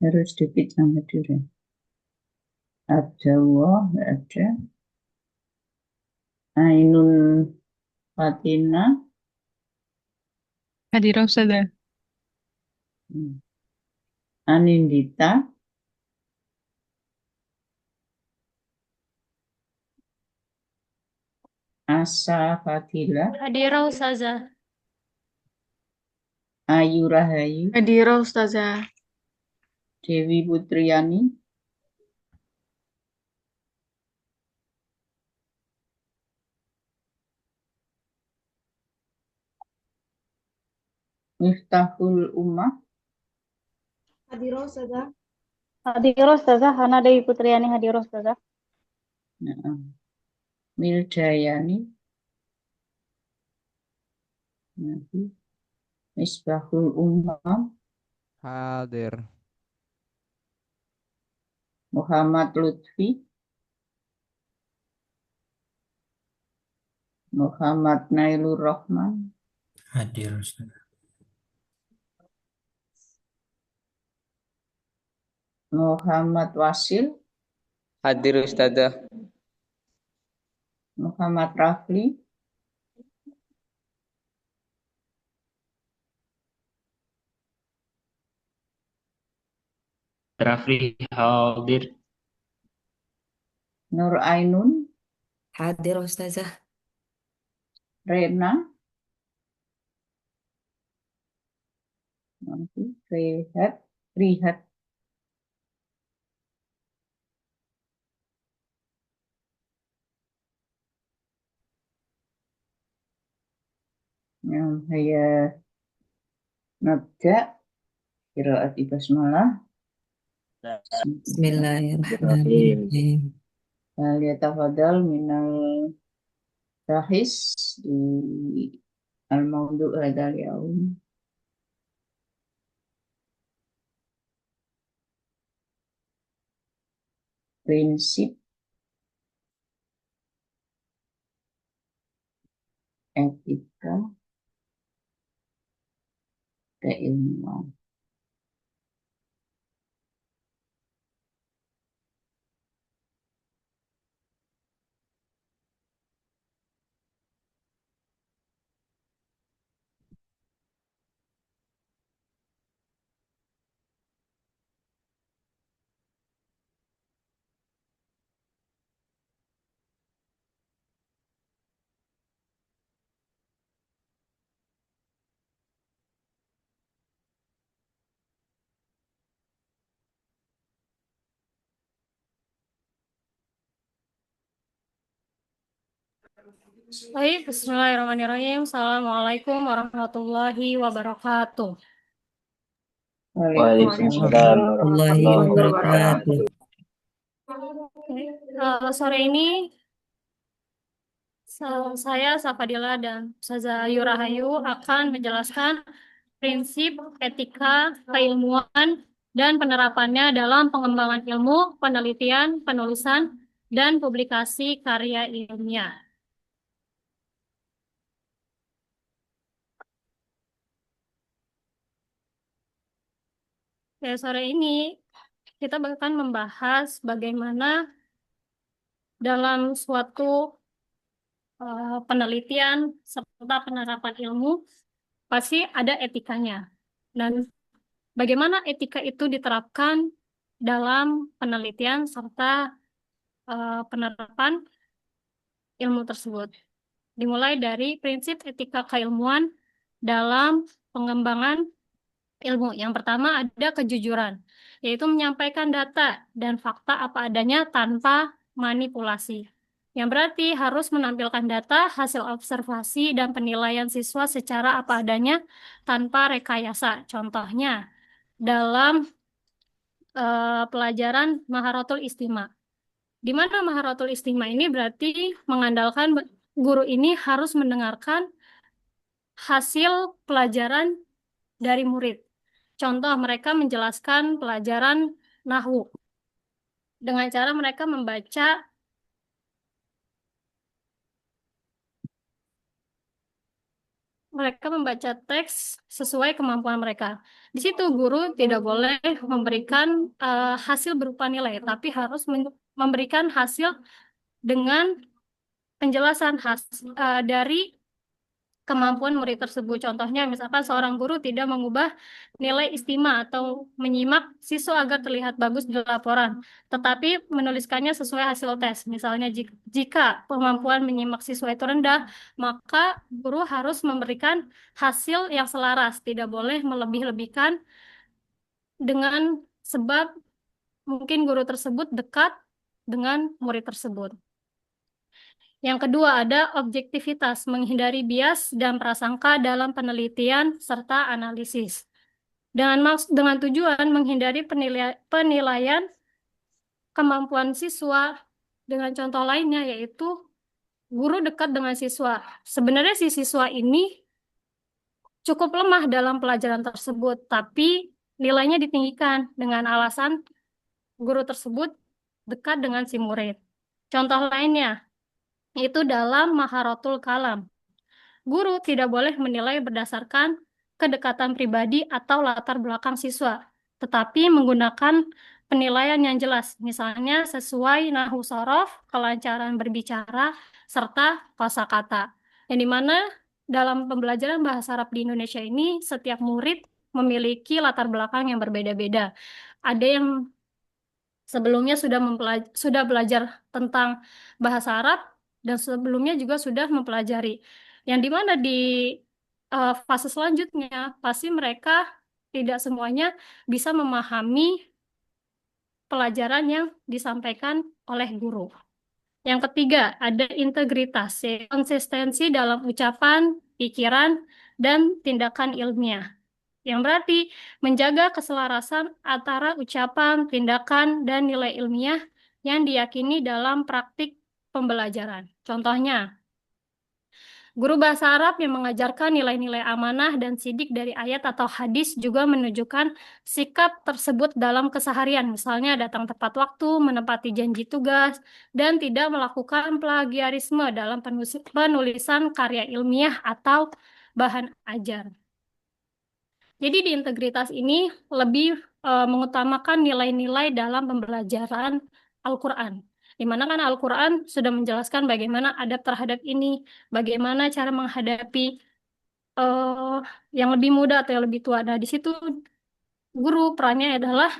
Harus dipijang berdiri. Ada wah, nggak ada. Ainun Fatina. Hadirah Ustazah. Anindita. Asa Fadila. Hadirah Ustazah. Ayu Rahayu. Hadirah Ustazah. Dewi Putriani. Miftahul Ummah. Hadirah Ustazah. Hadirah Ustazah. Hana Dewi Putriani Hadirah Ustazah. Nah, Mildayani. Nanti. Misbahul Ummah. Hadir. Muhammad Lutfi. Muhammad Nailur Rahman. Hadir Ustaz. Muhammad Wasil. Hadir Ustazah. Muhammad Rafli. Rafli hadir. Nur Ainun. Hadir Ustazah. Rena. Nanti Rehat. Rihat. Yang saya nabda qiraat basmalah. Bismillahirrahmanirrahim. Liyatafadal minal rahis di al-maudu hadal yaum. Prinsip etika keilmuan. Baik, bismillahirrahmanirrahim. Assalamualaikum warahmatullahi wabarakatuh. Waalaikumsalam Warahmatullahi wabarakatuh. Sore ini saya Safadila dan Ustazah Ayu Rahayu akan menjelaskan prinsip etika keilmuan dan penerapannya dalam pengembangan ilmu, penelitian, penulisan, dan publikasi karya ilmiah. Ya, sore ini kita akan membahas bagaimana dalam suatu penelitian serta penerapan ilmu pasti ada etikanya. Dan bagaimana etika itu diterapkan dalam penelitian serta penerapan ilmu tersebut. Dimulai dari prinsip etika keilmuan dalam pengembangan ilmu. Yang pertama ada kejujuran, yaitu menyampaikan data dan fakta apa adanya tanpa manipulasi. Yang berarti harus menampilkan data, hasil observasi, dan penilaian siswa secara apa adanya tanpa rekayasa. Contohnya, dalam pelajaran Maharatul Istima. Di mana Maharatul Istima ini berarti mengandalkan guru ini harus mendengarkan hasil pelajaran dari murid. Contoh, mereka menjelaskan pelajaran Nahwu dengan cara mereka membaca mereka membaca teks sesuai kemampuan mereka. Di situ guru tidak boleh memberikan hasil berupa nilai, tapi harus memberikan hasil dengan penjelasan dari kemampuan murid tersebut. Contohnya, misalkan seorang guru tidak mengubah nilai istima atau menyimak siswa agar terlihat bagus di laporan, tetapi menuliskannya sesuai hasil tes. Misalnya, jika kemampuan menyimak siswa itu rendah, maka guru harus memberikan hasil yang selaras, tidak boleh melebih-lebihkan dengan sebab mungkin guru tersebut dekat dengan murid tersebut. Yang kedua ada objektivitas, menghindari bias dan prasangka dalam penelitian serta analisis. Dengan tujuan menghindari penilaian kemampuan siswa dengan contoh lainnya yaitu guru dekat dengan siswa. Sebenarnya si siswa ini cukup lemah dalam pelajaran tersebut, tapi nilainya ditinggikan dengan alasan guru tersebut dekat dengan si murid. Contoh lainnya, itu dalam Maharotul Kalam. Guru tidak boleh menilai berdasarkan kedekatan pribadi atau latar belakang siswa, tetapi menggunakan penilaian yang jelas, misalnya sesuai nahwu sorof, kelancaran berbicara, serta kosakata. Yang dimana dalam pembelajaran bahasa Arab di Indonesia ini, setiap murid memiliki latar belakang yang berbeda-beda. Ada yang sebelumnya sudah belajar tentang bahasa Arab dan sebelumnya juga sudah mempelajari. Yang dimana di fase selanjutnya pasti mereka tidak semuanya bisa memahami pelajaran yang disampaikan oleh guru. Yang ketiga, ada integritas, yaitu konsistensi dalam ucapan, pikiran, dan tindakan ilmiah. Yang berarti menjaga keselarasan antara ucapan, tindakan, dan nilai ilmiah yang diyakini dalam praktik pembelajaran. Contohnya, guru bahasa Arab yang mengajarkan nilai-nilai amanah dan sidik dari ayat atau hadis juga menunjukkan sikap tersebut dalam keseharian. Misalnya datang tepat waktu, menepati janji tugas, dan tidak melakukan plagiarisme dalam penulisan karya ilmiah atau bahan ajar. Jadi di integritas ini lebih mengutamakan nilai-nilai dalam pembelajaran Al-Quran. Di mana kan Al-Quran sudah menjelaskan bagaimana adab terhadap ini, bagaimana cara menghadapi yang lebih muda atau yang lebih tua. Nah, di situ guru perannya adalah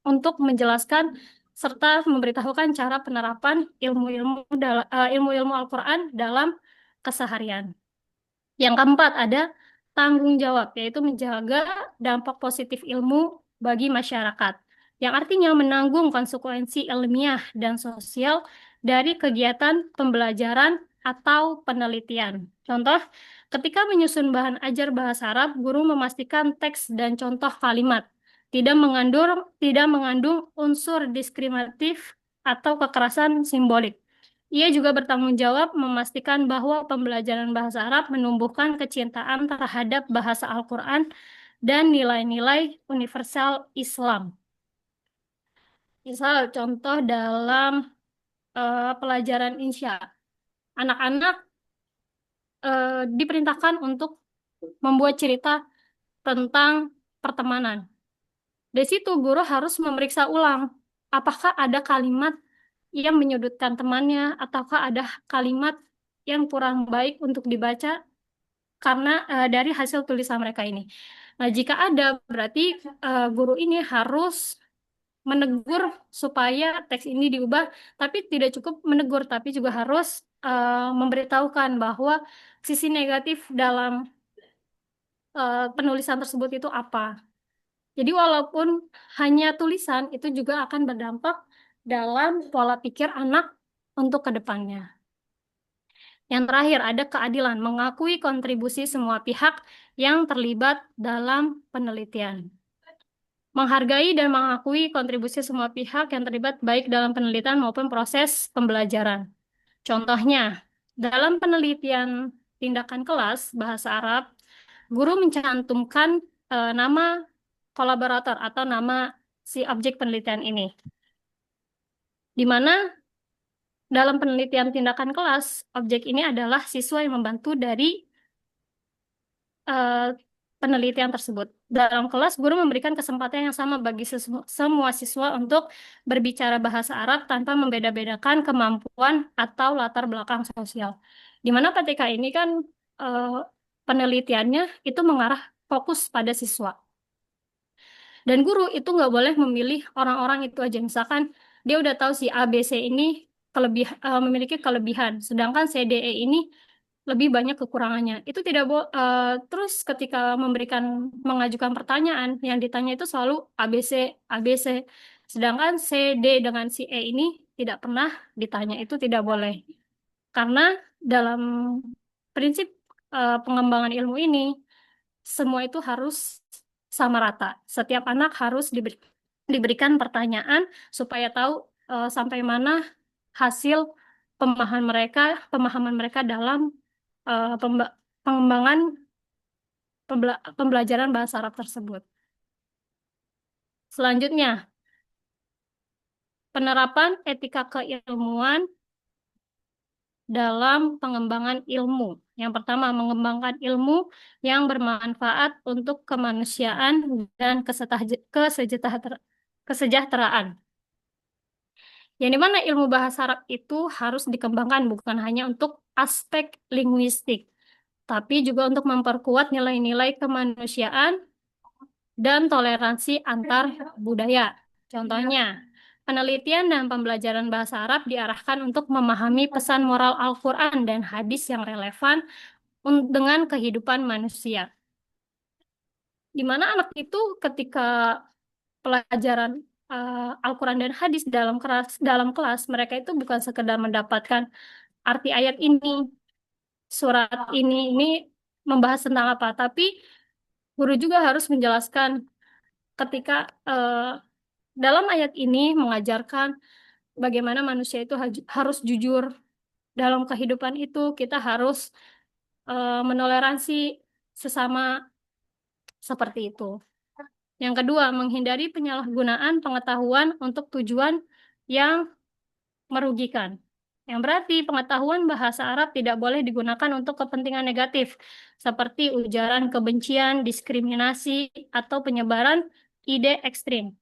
untuk menjelaskan serta memberitahukan cara penerapan ilmu-ilmu Al-Quran dalam keseharian. Yang keempat ada tanggung jawab, yaitu menjaga dampak positif ilmu bagi masyarakat, yang artinya menanggung konsekuensi ilmiah dan sosial dari kegiatan pembelajaran atau penelitian. Contoh, ketika menyusun bahan ajar bahasa Arab, guru memastikan teks dan contoh kalimat tidak mengandung unsur diskriminatif atau kekerasan simbolik. Ia juga bertanggung jawab memastikan bahwa pembelajaran bahasa Arab menumbuhkan kecintaan terhadap bahasa Al-Quran dan nilai-nilai universal Islam. Misal contoh dalam pelajaran insya, anak-anak diperintahkan untuk membuat cerita tentang pertemanan. Dari situ guru harus memeriksa ulang apakah ada kalimat yang menyudutkan temannya ataukah ada kalimat yang kurang baik untuk dibaca karena dari hasil tulisan mereka ini. Nah, jika ada berarti guru ini harus menegur supaya teks ini diubah, tapi tidak cukup menegur, tapi juga harus memberitahukan bahwa sisi negatif dalam penulisan tersebut itu apa. Jadi walaupun hanya tulisan, itu juga akan berdampak dalam pola pikir anak untuk ke depannya. Yang terakhir ada keadilan, mengakui kontribusi semua pihak yang terlibat dalam penelitian. Menghargai dan mengakui kontribusi semua pihak yang terlibat baik dalam penelitian maupun proses pembelajaran. Contohnya, dalam penelitian tindakan kelas bahasa Arab, guru mencantumkan nama kolaborator atau nama si objek penelitian ini. Di mana dalam penelitian tindakan kelas, objek ini adalah siswa yang membantu dari eh, penelitian tersebut. Dalam kelas, guru memberikan kesempatan yang sama bagi semua siswa untuk berbicara bahasa Arab tanpa membeda-bedakan kemampuan atau latar belakang sosial. Di mana ketika ini kan eh, penelitiannya itu mengarah fokus pada siswa. Dan guru itu nggak boleh memilih orang-orang itu aja. Misalkan dia udah tahu si A, B, C ini memiliki kelebihan, sedangkan C, D, E ini lebih banyak kekurangannya. Itu tidak terus ketika mengajukan pertanyaan, yang ditanya itu selalu A, B, C, A, B, C. Sedangkan C, D dengan si E ini tidak pernah ditanya. Itu tidak boleh. Karena dalam prinsip pengembangan ilmu ini, semua itu harus sama rata. Setiap anak harus diberikan pertanyaan supaya tahu sampai mana hasil pemahaman mereka dalam pengembangan pembelajaran bahasa Arab tersebut. Selanjutnya, penerapan etika keilmuan dalam pengembangan ilmu. Yang pertama, mengembangkan ilmu yang bermanfaat untuk kemanusiaan dan kesejahteraan. Yang dimana ilmu bahasa Arab itu harus dikembangkan bukan hanya untuk aspek linguistik, tapi juga untuk memperkuat nilai-nilai kemanusiaan dan toleransi antar budaya. Contohnya, penelitian dan pembelajaran bahasa Arab diarahkan untuk memahami pesan moral Al-Quran dan hadis yang relevan dengan kehidupan manusia. Di mana anak itu ketika pelajaran Al-Quran dan hadis dalam kelas, mereka itu bukan sekedar mendapatkan arti ayat ini, surat ini membahas tentang apa, tapi guru juga harus menjelaskan ketika dalam ayat ini mengajarkan bagaimana manusia itu harus jujur dalam kehidupan itu, kita harus menoleransi sesama seperti itu. Yang kedua, menghindari penyalahgunaan pengetahuan untuk tujuan yang merugikan. Yang berarti pengetahuan bahasa Arab tidak boleh digunakan untuk kepentingan negatif, seperti ujaran kebencian, diskriminasi, atau penyebaran ide ekstrim.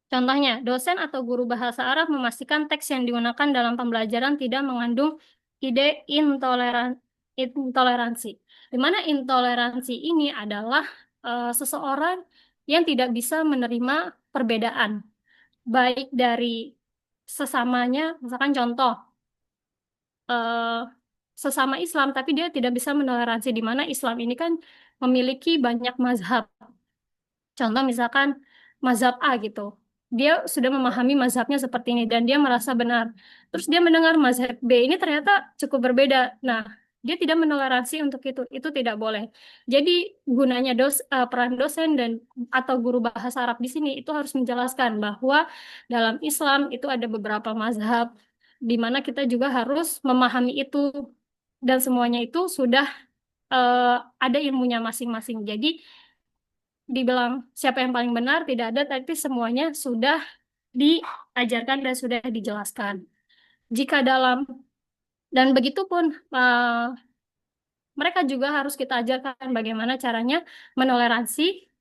Contohnya, dosen atau guru bahasa Arab memastikan teks yang digunakan dalam pembelajaran tidak mengandung ide intoleransi. Di mana intoleransi ini adalah seseorang yang tidak bisa menerima perbedaan, baik dari sesamanya, misalkan contoh, sesama Islam, tapi dia tidak bisa menoleransi, di mana Islam ini kan memiliki banyak mazhab. Contoh misalkan mazhab A gitu. Dia sudah memahami mazhabnya seperti ini dan dia merasa benar. Terus dia mendengar mazhab B ini ternyata cukup berbeda. Nah, dia tidak menoleransi untuk itu. Itu tidak boleh. Jadi gunanya peran dosen dan atau guru bahasa Arab di sini itu harus menjelaskan bahwa dalam Islam itu ada beberapa mazhab di mana kita juga harus memahami itu dan semuanya itu sudah ada ilmunya masing-masing. Jadi dibilang siapa yang paling benar tidak ada, tapi semuanya sudah diajarkan dan sudah dijelaskan. Jika dan begitu pun mereka juga harus kita ajarkan bagaimana caranya menoleransi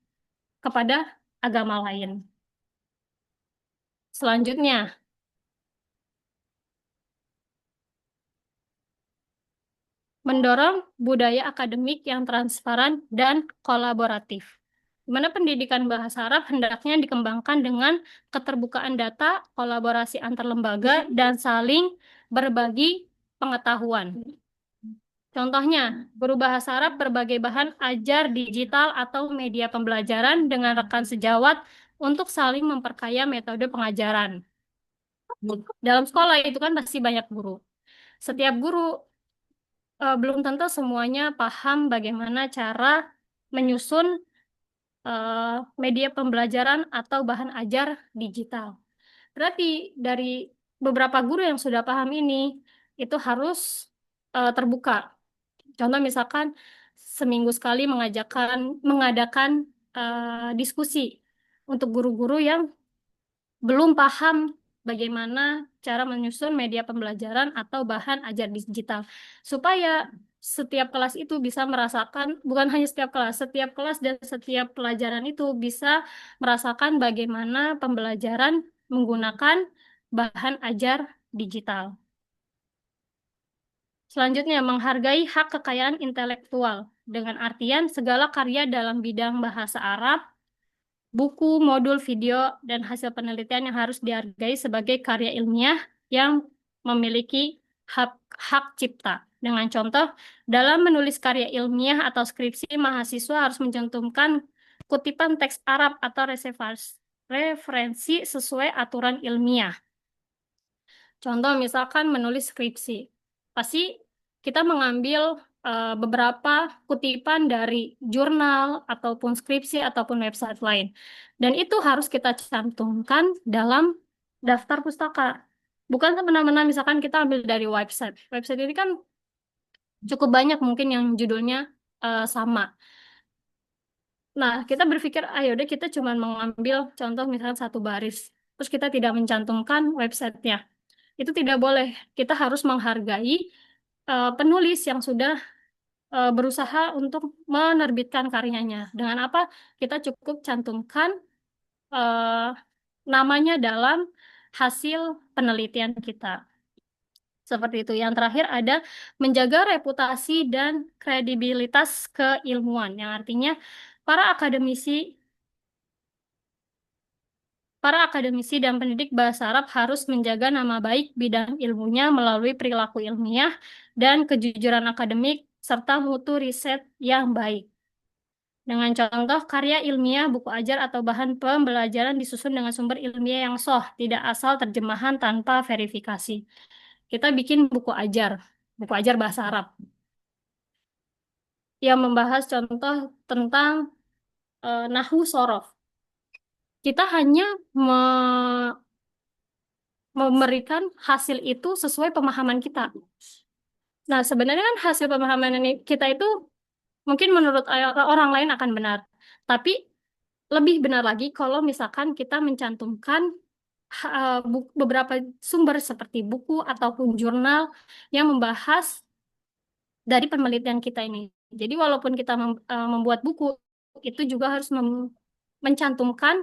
kepada agama lain. Selanjutnya, mendorong budaya akademik yang transparan dan kolaboratif. Di mana pendidikan bahasa Arab hendaknya dikembangkan dengan keterbukaan data, kolaborasi antar lembaga, dan saling berbagi pengetahuan. Contohnya, guru bahasa Arab berbagai bahan ajar digital atau media pembelajaran dengan rekan sejawat untuk saling memperkaya metode pengajaran. Dalam sekolah itu kan pasti banyak guru. Setiap guru belum tentu semuanya paham bagaimana cara menyusun media pembelajaran atau bahan ajar digital. Berarti dari beberapa guru yang sudah paham ini, itu harus terbuka. Contoh misalkan seminggu sekali mengadakan diskusi untuk guru-guru yang belum paham bagaimana cara menyusun media pembelajaran atau bahan ajar digital. Supaya setiap kelas itu bisa merasakan, bukan hanya setiap kelas dan setiap pelajaran itu bisa merasakan bagaimana pembelajaran menggunakan bahan ajar digital. Selanjutnya, menghargai hak kekayaan intelektual dengan artian segala karya dalam bidang bahasa Arab, buku, modul, video, dan hasil penelitian yang harus dihargai sebagai karya ilmiah yang memiliki hak, hak cipta. Dengan contoh, dalam menulis karya ilmiah atau skripsi, mahasiswa harus mencantumkan kutipan teks Arab atau referensi sesuai aturan ilmiah. Contoh misalkan menulis skripsi. Pasti kita mengambil beberapa kutipan dari jurnal ataupun skripsi ataupun website lain. Dan itu harus kita cantumkan dalam daftar pustaka. Bukan semena-mena misalkan kita ambil dari website. Website ini kan cukup banyak mungkin yang judulnya sama. Nah, kita berpikir, ayo deh kita cuma mengambil contoh misalkan satu baris. Terus kita tidak mencantumkan websitenya. Itu tidak boleh. Kita harus menghargai penulis yang sudah berusaha untuk menerbitkan karyanya. Dengan apa? Kita cukup cantumkan eh, namanya dalam hasil penelitian kita. Seperti itu. Yang terakhir ada menjaga reputasi dan kredibilitas keilmuan, yang artinya para akademisi Para akademisi dan pendidik bahasa Arab harus menjaga nama baik bidang ilmunya melalui perilaku ilmiah dan kejujuran akademik serta mutu riset yang baik. Dengan contoh karya ilmiah, buku ajar atau bahan pembelajaran disusun dengan sumber ilmiah yang sah, tidak asal terjemahan tanpa verifikasi. Kita bikin buku ajar bahasa Arab yang membahas contoh tentang nahwu sorof. Kita hanya memberikan hasil itu sesuai pemahaman kita. Nah, sebenarnya kan hasil pemahaman ini kita itu mungkin menurut orang lain akan benar. Tapi lebih benar lagi kalau misalkan kita mencantumkan beberapa sumber seperti buku ataupun jurnal yang membahas dari penelitian kita ini. Jadi walaupun kita membuat buku, itu juga harus mencantumkan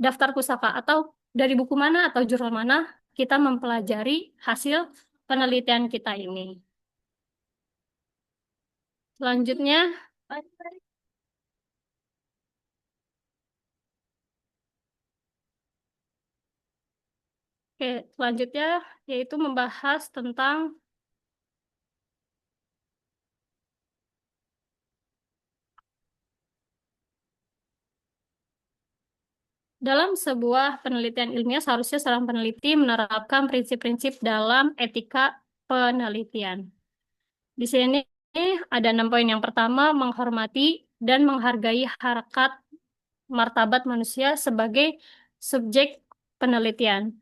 daftar pustaka atau dari buku mana atau jurnal mana kita mempelajari hasil penelitian kita ini. Selanjutnya, selanjutnya yaitu membahas tentang dalam sebuah penelitian ilmiah seharusnya seorang peneliti menerapkan prinsip-prinsip dalam etika penelitian. Di sini ada 6 poin. Yang pertama, menghormati dan menghargai harkat martabat manusia sebagai subjek penelitian.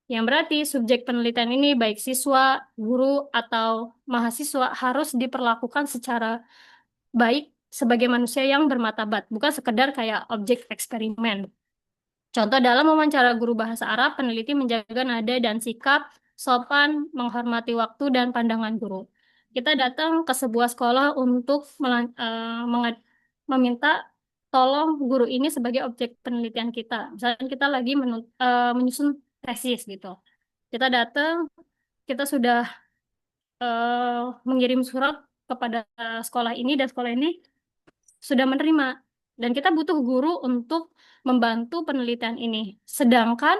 Yang berarti subjek penelitian ini baik siswa, guru, atau mahasiswa harus diperlakukan secara baik sebagai manusia yang bermartabat, bukan sekedar kayak objek eksperimen. Contoh dalam wawancara guru bahasa Arab, peneliti menjaga nada dan sikap, sopan, menghormati waktu dan pandangan guru. Kita datang ke sebuah sekolah untuk meminta tolong guru ini sebagai objek penelitian kita. Misalnya kita lagi menyusun tesis gitu. Kita datang, kita sudah mengirim surat kepada sekolah ini dan sekolah ini sudah menerima. Dan kita butuh guru untuk membantu penelitian ini. Sedangkan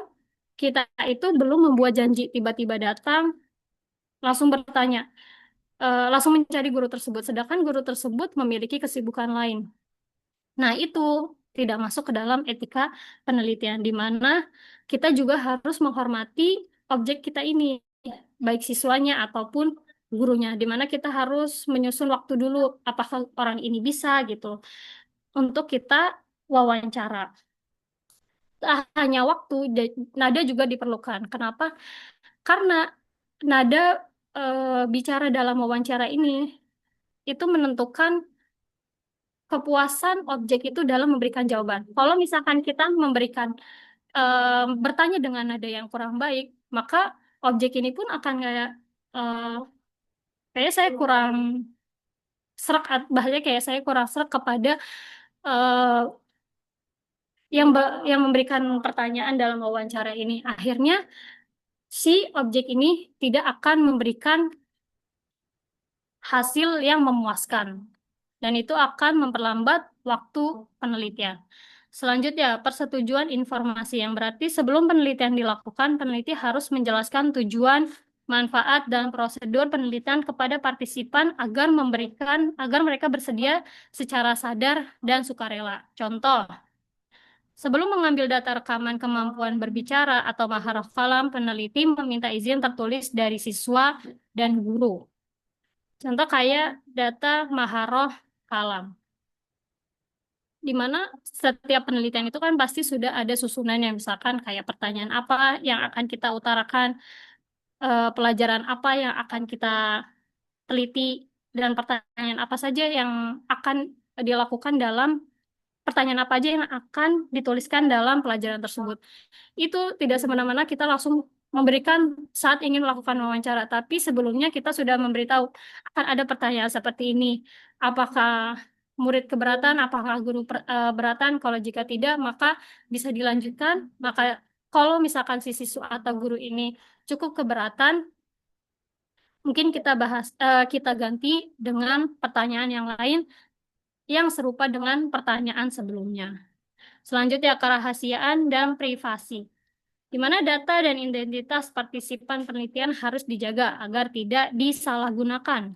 kita itu belum membuat janji, tiba-tiba datang, langsung bertanya, langsung mencari guru tersebut. Sedangkan guru tersebut memiliki kesibukan lain. Nah, itu tidak masuk ke dalam etika penelitian, di mana kita juga harus menghormati objek kita ini, baik siswanya ataupun gurunya, di mana kita harus menyusun waktu dulu, apakah orang ini bisa gitu, untuk kita wawancara. Tak hanya waktu, nada juga diperlukan. Kenapa? Karena nada bicara dalam wawancara ini itu menentukan kepuasan objek itu dalam memberikan jawaban. Kalau misalkan kita bertanya dengan nada yang kurang baik, maka objek ini pun akan kayak saya kurang serak, bahasanya kayak saya kurang serak kepada yang memberikan pertanyaan dalam wawancara ini. Akhirnya si objek ini tidak akan memberikan hasil yang memuaskan, dan itu akan memperlambat waktu penelitian. Selanjutnya, persetujuan informasi, yang berarti sebelum penelitian dilakukan, peneliti harus menjelaskan tujuan, manfaat, dan prosedur penelitian kepada partisipan agar mereka bersedia secara sadar dan sukarela. Contoh, sebelum mengambil data rekaman kemampuan berbicara atau maharah kalam, peneliti meminta izin tertulis dari siswa dan guru. Contoh kayak data maharoh kalam, di mana setiap penelitian itu kan pasti sudah ada susunannya, misalkan kayak pertanyaan apa yang akan kita utarakan, pelajaran apa yang akan kita teliti, dan pertanyaan apa saja yang akan dilakukan dalam pertanyaan apa aja yang akan dituliskan dalam pelajaran tersebut. Itu tidak semena-mena kita langsung memberikan saat ingin melakukan wawancara, tapi sebelumnya kita sudah memberitahu akan ada pertanyaan seperti ini. Apakah murid keberatan, apakah guru beratan? Kalau jika tidak, maka bisa dilanjutkan. Maka kalau misalkan si siswa atau guru ini cukup keberatan, mungkin kita ganti dengan pertanyaan yang lain yang serupa dengan pertanyaan sebelumnya. Selanjutnya, kerahasiaan dan privasi, di mana data dan identitas partisipan penelitian harus dijaga agar tidak disalahgunakan.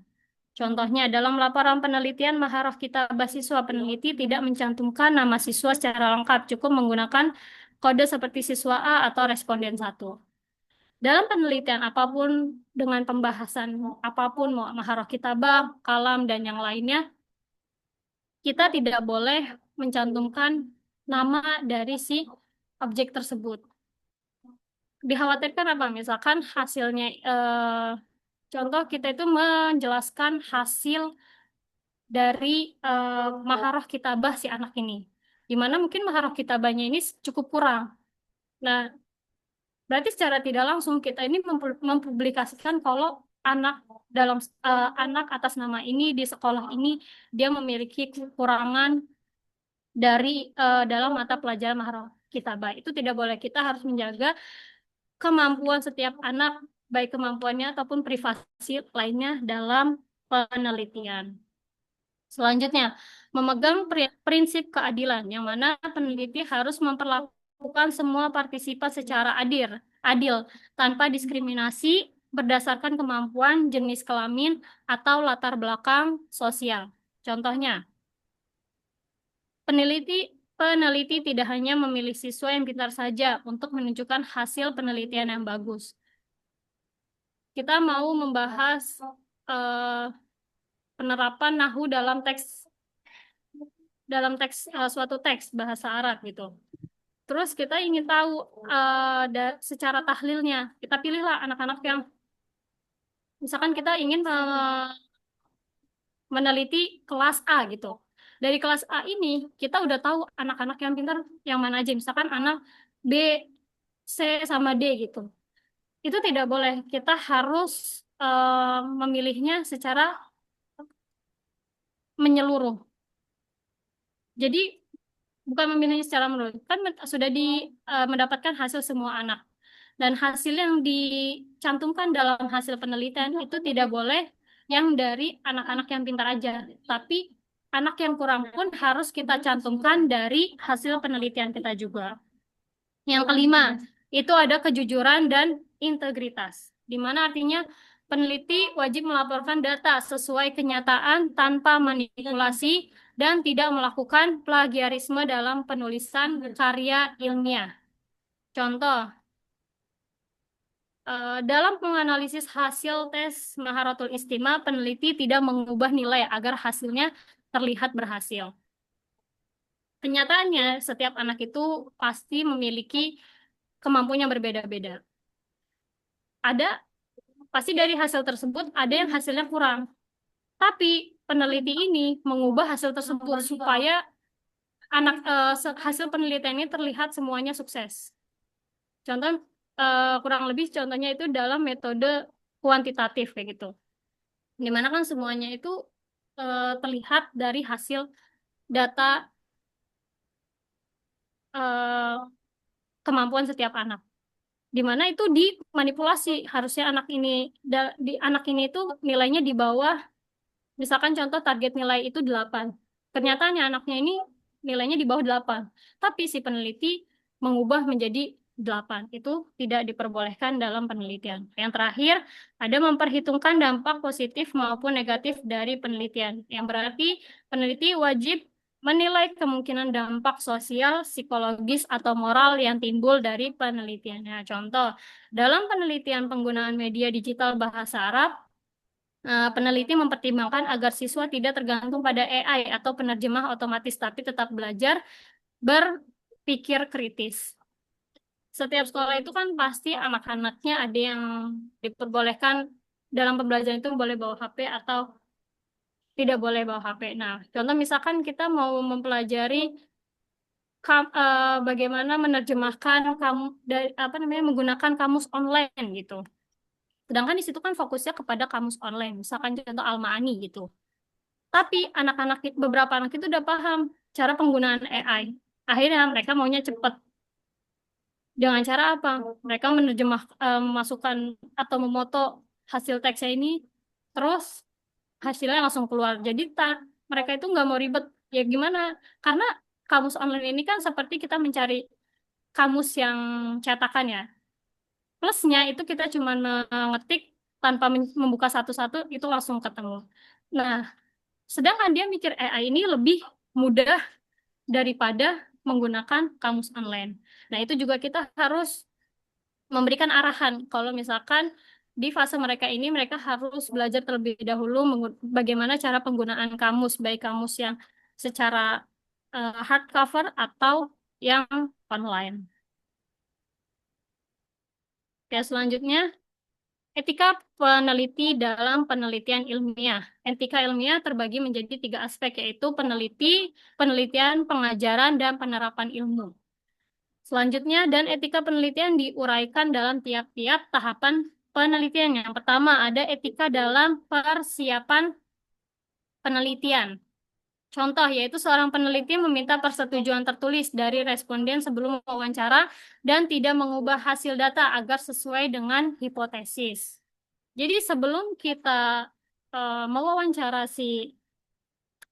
Contohnya, dalam laporan penelitian maharah kitabah siswa, peneliti tidak mencantumkan nama siswa secara lengkap, cukup menggunakan kode seperti siswa A atau responden 1. Dalam penelitian apapun, dengan pembahasan apapun, mau maharah kitabah, kalam, dan yang lainnya, kita tidak boleh mencantumkan nama dari si objek tersebut. Dikhawatirkan apa? Misalkan hasilnya, contoh kita itu menjelaskan hasil dari maharah kitabah si anak ini, di mana mungkin maharah kitabahnya ini cukup kurang. Nah, berarti secara tidak langsung kita ini mempublikasikan kalau anak anak atas nama ini di sekolah ini dia memiliki kekurangan dari dalam mata pelajaran maharah kitabah. Itu tidak boleh. Kita harus menjaga kemampuan setiap anak, baik kemampuannya ataupun privasi lainnya dalam penelitian. Selanjutnya, memegang prinsip keadilan, yang mana peneliti harus memperlakukan semua partisipan secara adil, tanpa diskriminasi berdasarkan kemampuan, jenis kelamin, atau latar belakang sosial. Contohnya, peneliti tidak hanya memilih siswa yang pintar saja untuk menunjukkan hasil penelitian yang bagus. Kita mau membahas penerapan nahu dalam teks suatu teks bahasa Arab gitu. Terus kita ingin tahu secara tahlilnya. Kita pilihlah anak-anak yang misalkan kita ingin meneliti kelas A gitu. Dari kelas A ini kita udah tahu anak-anak yang pintar yang mana aja. Misalkan anak B, C, sama D gitu. Itu tidak boleh. Kita harus memilihnya secara menyeluruh. Jadi bukan memilihnya secara menyeluruh. Kan sudah mendapatkan hasil semua anak. Dan hasil yang dicantumkan dalam hasil penelitian itu tidak boleh yang dari anak-anak yang pintar aja. Tapi anak yang kurang pun harus kita cantumkan dari hasil penelitian kita juga. Yang kelima, itu ada kejujuran dan integritas. Di mana artinya peneliti wajib melaporkan data sesuai kenyataan tanpa manipulasi dan tidak melakukan plagiarisme dalam penulisan karya ilmiah. Contoh, dalam menganalisis hasil tes Maharatul Istimah, peneliti tidak mengubah nilai agar hasilnya terlihat berhasil. Kenyataannya, setiap anak itu pasti memiliki kemampuan yang berbeda-beda. Pasti dari hasil tersebut ada yang hasilnya kurang. Tapi peneliti ini mengubah hasil tersebut supaya hasil penelitian ini terlihat semuanya sukses. Contoh, kurang lebih contohnya itu dalam metode kuantitatif kayak gitu. Dimana kan semuanya itu terlihat dari hasil data eh, kemampuan setiap anak. Di mana itu dimanipulasi. Harusnya anak ini itu nilainya di bawah, misalkan contoh target nilai itu 8. Kenyataannya anaknya ini nilainya di bawah 8. Tapi si peneliti mengubah menjadi 8. Itu tidak diperbolehkan dalam penelitian. Yang terakhir, ada memperhitungkan dampak positif maupun negatif dari penelitian. Yang berarti peneliti wajib menilai kemungkinan dampak sosial, psikologis, atau moral yang timbul dari penelitiannya. Contoh, dalam penelitian penggunaan media digital bahasa Arab, peneliti mempertimbangkan agar siswa tidak tergantung pada AI atau penerjemah otomatis, tapi tetap belajar berpikir kritis. Setiap sekolah itu kan pasti anak-anaknya ada yang diperbolehkan dalam pembelajaran itu boleh bawa HP atau tidak boleh bawa HP. Nah, contoh misalkan kita mau mempelajari bagaimana menerjemahkan menggunakan kamus online gitu. Sedangkan di situ kan fokusnya kepada kamus online, misalkan contoh Al-Ma'ani gitu. Tapi beberapa anak itu udah paham cara penggunaan AI. Akhirnya mereka maunya cepat. Dengan cara apa? Mereka memasukkan atau memoto hasil teksnya ini, terus hasilnya langsung keluar. Jadi mereka itu nggak mau ribet. Ya gimana? Karena kamus online ini kan seperti kita mencari kamus yang cetakan ya. Plusnya itu kita cuma mengetik tanpa membuka satu-satu, itu langsung ketemu. Nah, sedangkan dia mikir AI ini lebih mudah daripada menggunakan kamus online. Nah, itu juga kita harus memberikan arahan. Kalau misalkan di fase mereka ini, mereka harus belajar terlebih dahulu bagaimana cara penggunaan kamus, baik kamus yang secara hardcover atau yang online. Oke, selanjutnya, etika peneliti dalam penelitian ilmiah. Etika ilmiah terbagi menjadi 3 aspek, yaitu penelitian, pengajaran, dan penerapan ilmu. Selanjutnya, dan etika penelitian diuraikan dalam tiap-tiap tahapan penelitian. Yang pertama, ada etika dalam persiapan penelitian. Contoh, yaitu seorang peneliti meminta persetujuan tertulis dari responden sebelum wawancara dan tidak mengubah hasil data agar sesuai dengan hipotesis. Jadi sebelum kita mewawancara si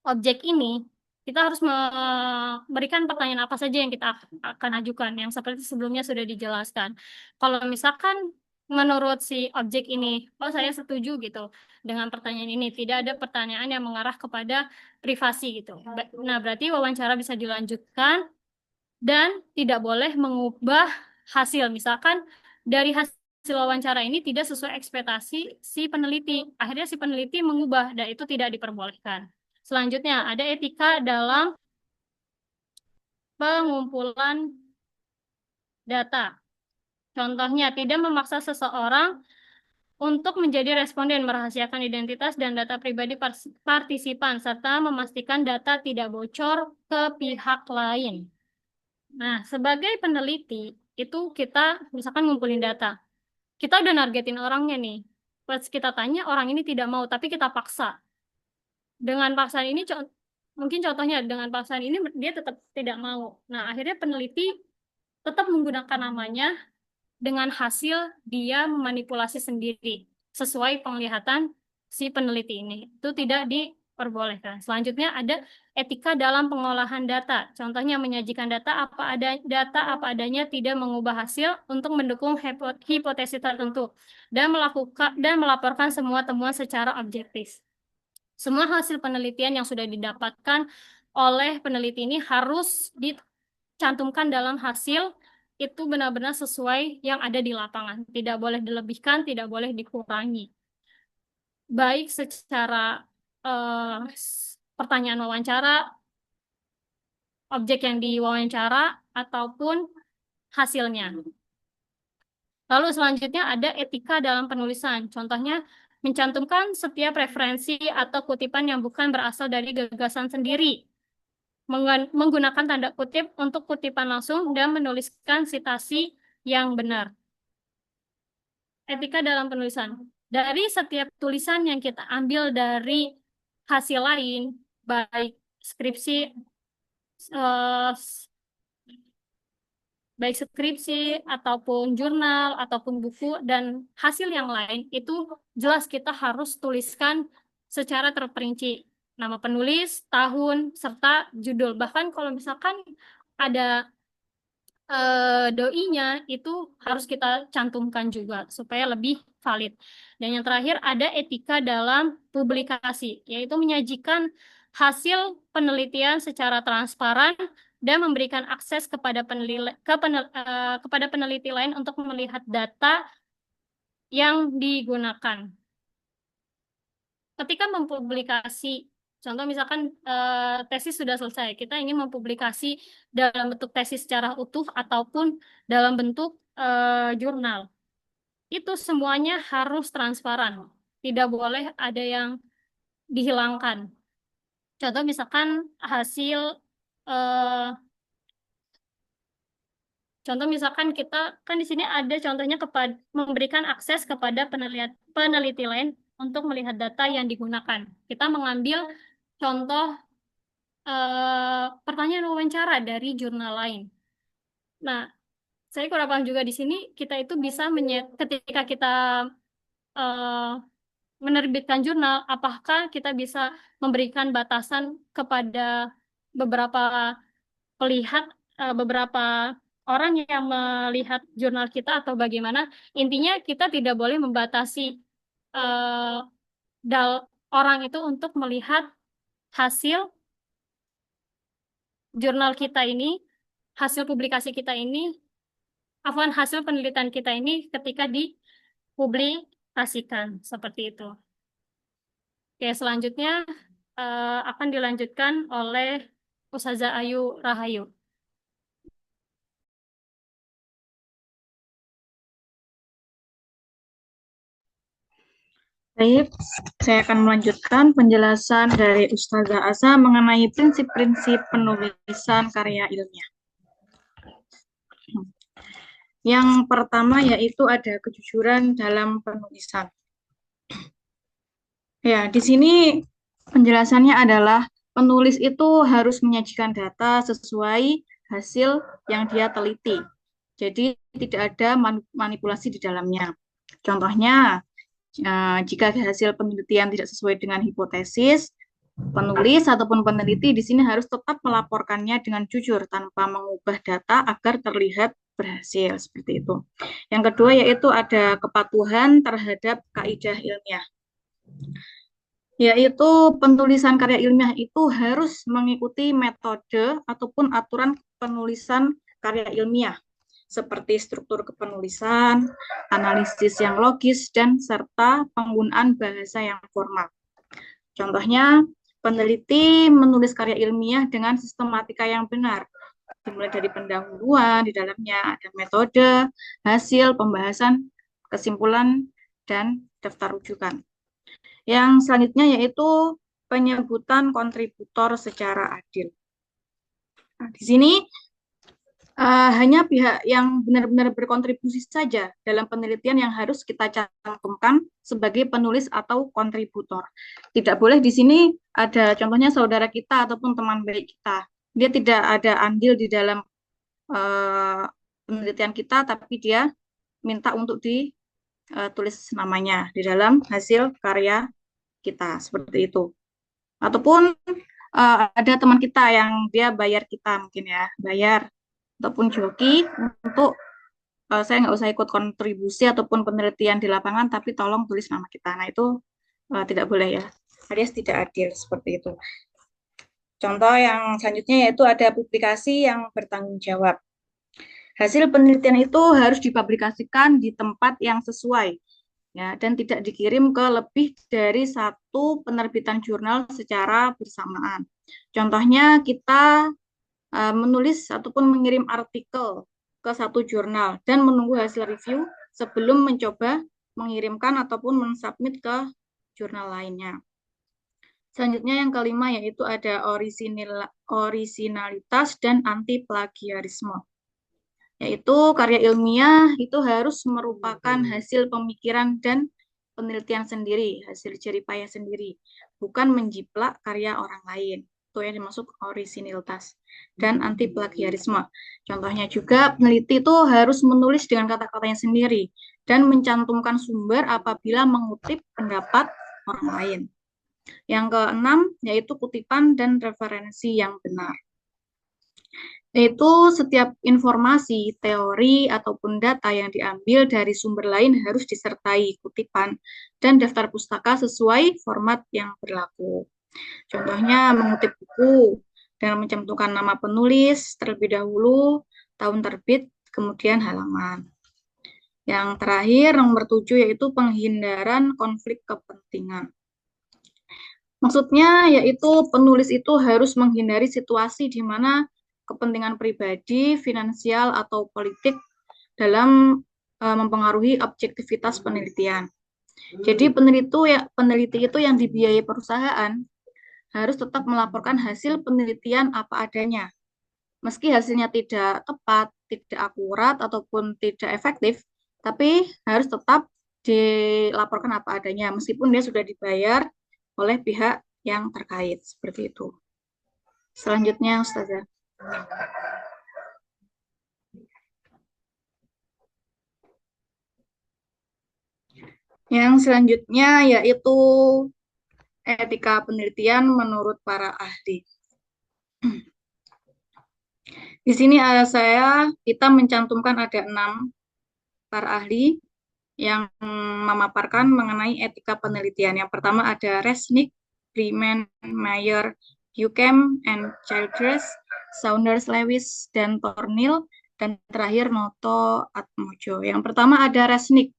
objek ini, kita harus memberikan pertanyaan apa saja yang kita akan ajukan, yang seperti sebelumnya sudah dijelaskan. Kalau misalkan menurut si objek ini, oh saya setuju gitu dengan pertanyaan ini, tidak ada pertanyaan yang mengarah kepada privasi gitu. Nah, berarti wawancara bisa dilanjutkan dan tidak boleh mengubah hasil. Misalkan dari hasil wawancara ini tidak sesuai ekspektasi si peneliti. Akhirnya si peneliti mengubah dan itu tidak diperbolehkan. Selanjutnya, ada etika dalam pengumpulan data. Contohnya, tidak memaksa seseorang untuk menjadi responden, merahasiakan identitas dan data pribadi partisipan, serta memastikan data tidak bocor ke pihak lain. Nah, sebagai peneliti, itu kita misalkan ngumpulin data. Kita udah nargetin orangnya nih. Pas kita tanya, orang ini tidak mau, tapi kita paksa. Dengan paksaan ini, mungkin contohnya, dengan paksaan ini dia tetap tidak mau. Nah, akhirnya peneliti tetap menggunakan namanya dengan hasil dia memanipulasi sendiri sesuai penglihatan si peneliti ini. Itu tidak diperbolehkan. Selanjutnya ada etika dalam pengolahan data. Contohnya menyajikan data apa adanya, tidak mengubah hasil untuk mendukung hipotesis tertentu dan melaporkan semua temuan secara objektif. Semua hasil penelitian yang sudah didapatkan oleh peneliti ini harus dicantumkan dalam hasil itu benar-benar sesuai yang ada di lapangan. Tidak boleh dilebihkan, tidak boleh dikurangi. Baik secara pertanyaan wawancara, objek yang diwawancara, ataupun hasilnya. Lalu selanjutnya ada etika dalam penulisan. Contohnya, mencantumkan setiap referensi atau kutipan yang bukan berasal dari gagasan sendiri, menggunakan tanda kutip untuk kutipan langsung, dan menuliskan sitasi yang benar. Etika dalam penulisan. Dari setiap tulisan yang kita ambil dari hasil lain, baik skripsi, eh, baik skripsi ataupun jurnal ataupun buku dan hasil yang lain itu jelas kita harus tuliskan secara terperinci nama penulis, tahun, serta judul. Bahkan kalau misalkan ada doinya itu harus kita cantumkan juga supaya lebih valid. Dan yang terakhir ada etika dalam publikasi, yaitu menyajikan hasil penelitian secara transparan dan memberikan akses kepada kepada peneliti lain untuk melihat data yang digunakan. Ketika mempublikasi, contoh misalkan tesis sudah selesai, kita ingin mempublikasi dalam bentuk tesis secara utuh ataupun dalam bentuk jurnal. Itu semuanya harus transparan, tidak boleh ada yang dihilangkan. Contoh misalkan hasil contoh misalkan kita kan di sini ada contohnya kepada memberikan akses kepada peneliti lain untuk melihat data yang digunakan. Kita mengambil contoh pertanyaan wawancara dari jurnal lain. Nah, saya kurang paham juga di sini kita itu bisa ketika kita menerbitkan jurnal, apakah kita bisa memberikan batasan kepada beberapa beberapa orang yang melihat jurnal kita atau bagaimana. Intinya kita tidak boleh membatasi orang itu untuk melihat hasil jurnal kita ini, hasil publikasi kita ini, hasil penelitian kita ini ketika dipublikasikan seperti itu. Oke, selanjutnya akan dilanjutkan oleh Ustazah Ayu Rahayu. Baik, saya akan melanjutkan penjelasan dari Ustazah Asa mengenai prinsip-prinsip penulisan karya ilmiah. Yang pertama yaitu ada kejujuran dalam penulisan. Ya, di sini penjelasannya adalah penulis itu harus menyajikan data sesuai hasil yang dia teliti. Jadi tidak ada manipulasi di dalamnya. Contohnya, jika hasil penelitian tidak sesuai dengan hipotesis, penulis ataupun peneliti di sini harus tetap melaporkannya dengan jujur tanpa mengubah data agar terlihat berhasil, seperti itu. Yang kedua yaitu ada kepatuhan terhadap kaidah ilmiah, yaitu penulisan karya ilmiah itu harus mengikuti metode ataupun aturan penulisan karya ilmiah seperti struktur kepenulisan, analisis yang logis, dan serta penggunaan bahasa yang formal. Contohnya, peneliti menulis karya ilmiah dengan sistematika yang benar, dimulai dari pendahuluan, di dalamnya ada metode, hasil, pembahasan, kesimpulan, dan daftar rujukan. Yang selanjutnya yaitu penyebutan kontributor secara adil. Nah, di sini hanya pihak yang benar-benar berkontribusi saja dalam penelitian yang harus kita cantumkan sebagai penulis atau kontributor. Tidak boleh di sini ada contohnya saudara kita ataupun teman baik kita. Dia tidak ada andil di dalam penelitian kita, tapi dia minta untuk ditulis namanya di dalam hasil karya kita, seperti itu. Ataupun ada teman kita yang dia bayar kita mungkin ya, bayar ataupun joki untuk saya nggak usah ikut kontribusi ataupun penelitian di lapangan, tapi tolong tulis nama kita. Nah itu tidak boleh ya, alias tidak adil seperti itu. Contoh yang selanjutnya yaitu ada publikasi yang bertanggung jawab. Hasil penelitian itu harus dipublikasikan di tempat yang sesuai, ya, dan tidak dikirim ke lebih dari satu penerbitan jurnal secara bersamaan. Contohnya kita menulis ataupun mengirim artikel ke satu jurnal dan menunggu hasil review sebelum mencoba mengirimkan ataupun mensubmit ke jurnal lainnya. Selanjutnya yang kelima yaitu ada orisinalitas dan anti-plagiarisme. Yaitu karya ilmiah itu harus merupakan hasil pemikiran dan penelitian sendiri, hasil jerih payah sendiri, bukan menjiplak karya orang lain. Itu yang dimaksud orisinilitas dan anti plagiarisme. Contohnya juga peneliti itu harus menulis dengan kata-katanya sendiri dan mencantumkan sumber apabila mengutip pendapat orang lain. Yang keenam yaitu kutipan dan referensi yang benar. Yaitu setiap informasi, teori, ataupun data yang diambil dari sumber lain harus disertai kutipan dan daftar pustaka sesuai format yang berlaku. Contohnya mengutip buku dengan mencantumkan nama penulis terlebih dahulu, tahun terbit, kemudian halaman. Yang terakhir, nomor 7, yaitu penghindaran konflik kepentingan. Maksudnya yaitu penulis itu harus menghindari situasi di mana kepentingan pribadi, finansial, atau politik dalam mempengaruhi objektivitas penelitian. Jadi peneliti itu yang dibiayai perusahaan harus tetap melaporkan hasil penelitian apa adanya. Meski hasilnya tidak tepat, tidak akurat, ataupun tidak efektif, tapi harus tetap dilaporkan apa adanya, meskipun dia sudah dibayar oleh pihak yang terkait, seperti itu. Selanjutnya, Ustazah. Yang selanjutnya yaitu etika penelitian menurut para ahli. Di sini kita mencantumkan ada 6 para ahli yang memaparkan mengenai etika penelitian. Yang pertama ada Resnick, Freeman, Mayer, Hukem, and Childress, Saunders, Lewis, dan Thornhill, dan terakhir Noto Atmojo. Yang pertama ada Resnick.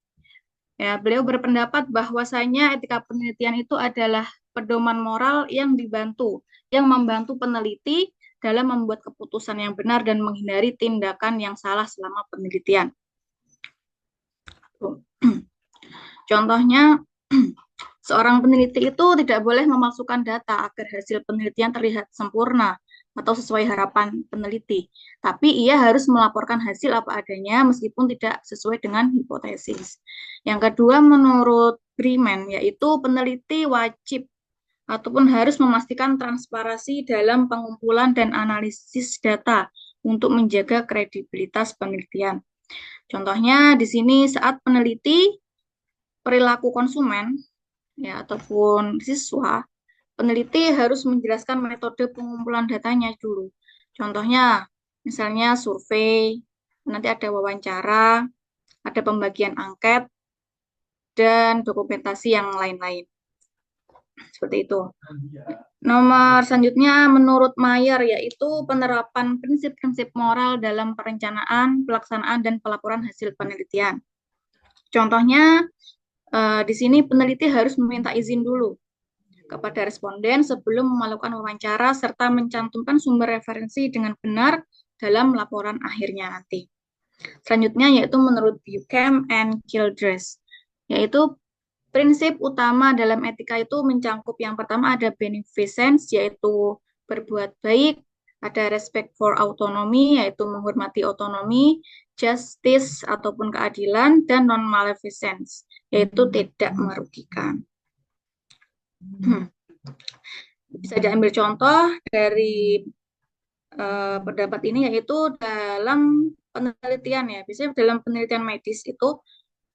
Ya, beliau berpendapat bahwasanya etika penelitian itu adalah pedoman moral yang membantu peneliti dalam membuat keputusan yang benar dan menghindari tindakan yang salah selama penelitian. Contohnya, seorang peneliti itu tidak boleh memalsukan data agar hasil penelitian terlihat sempurna atau sesuai harapan peneliti. Tapi ia harus melaporkan hasil apa adanya meskipun tidak sesuai dengan hipotesis. Yang kedua, menurut Freeman, yaitu peneliti wajib ataupun harus memastikan transparansi dalam pengumpulan dan analisis data untuk menjaga kredibilitas penelitian. Contohnya di sini saat peneliti perilaku konsumen ya ataupun siswa, peneliti harus menjelaskan metode pengumpulan datanya dulu. Contohnya, misalnya survei, nanti ada wawancara, ada pembagian angket, dan dokumentasi yang lain-lain. Seperti itu. Nomor selanjutnya, menurut Mayer, yaitu penerapan prinsip-prinsip moral dalam perencanaan, pelaksanaan, dan pelaporan hasil penelitian. Contohnya, di sini peneliti harus meminta izin dulu kepada responden sebelum melakukan wawancara serta mencantumkan sumber referensi dengan benar dalam laporan akhirnya nanti. Selanjutnya yaitu menurut Hukem and Childress, yaitu prinsip utama dalam etika itu mencakup yang pertama ada beneficence, yaitu berbuat baik, ada respect for autonomy, yaitu menghormati otonomi, justice ataupun keadilan, dan non-maleficence, yaitu tidak merugikan. Bisa diambil contoh dari pendapat ini yaitu dalam penelitian ya. Biasanya dalam penelitian medis itu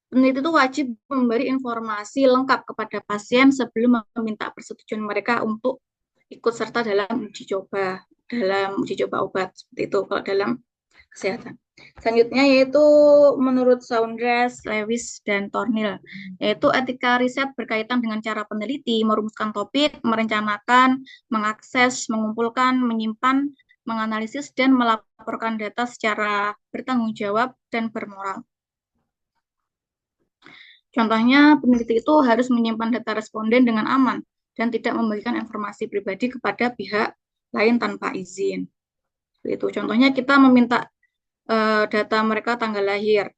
peneliti itu wajib memberi informasi lengkap kepada pasien sebelum meminta persetujuan mereka untuk ikut serta dalam uji coba obat, seperti itu kalau dalam kesehatan. Selanjutnya yaitu menurut Saunders, Lewis, dan Thornhill, yaitu etika riset berkaitan dengan cara peneliti merumuskan topik, merencanakan, mengakses, mengumpulkan, menyimpan, menganalisis, dan melaporkan data secara bertanggung jawab dan bermoral. Contohnya, peneliti itu harus menyimpan data responden dengan aman dan tidak membagikan informasi pribadi kepada pihak lain tanpa izin. Itu contohnya kita meminta data mereka, tanggal lahir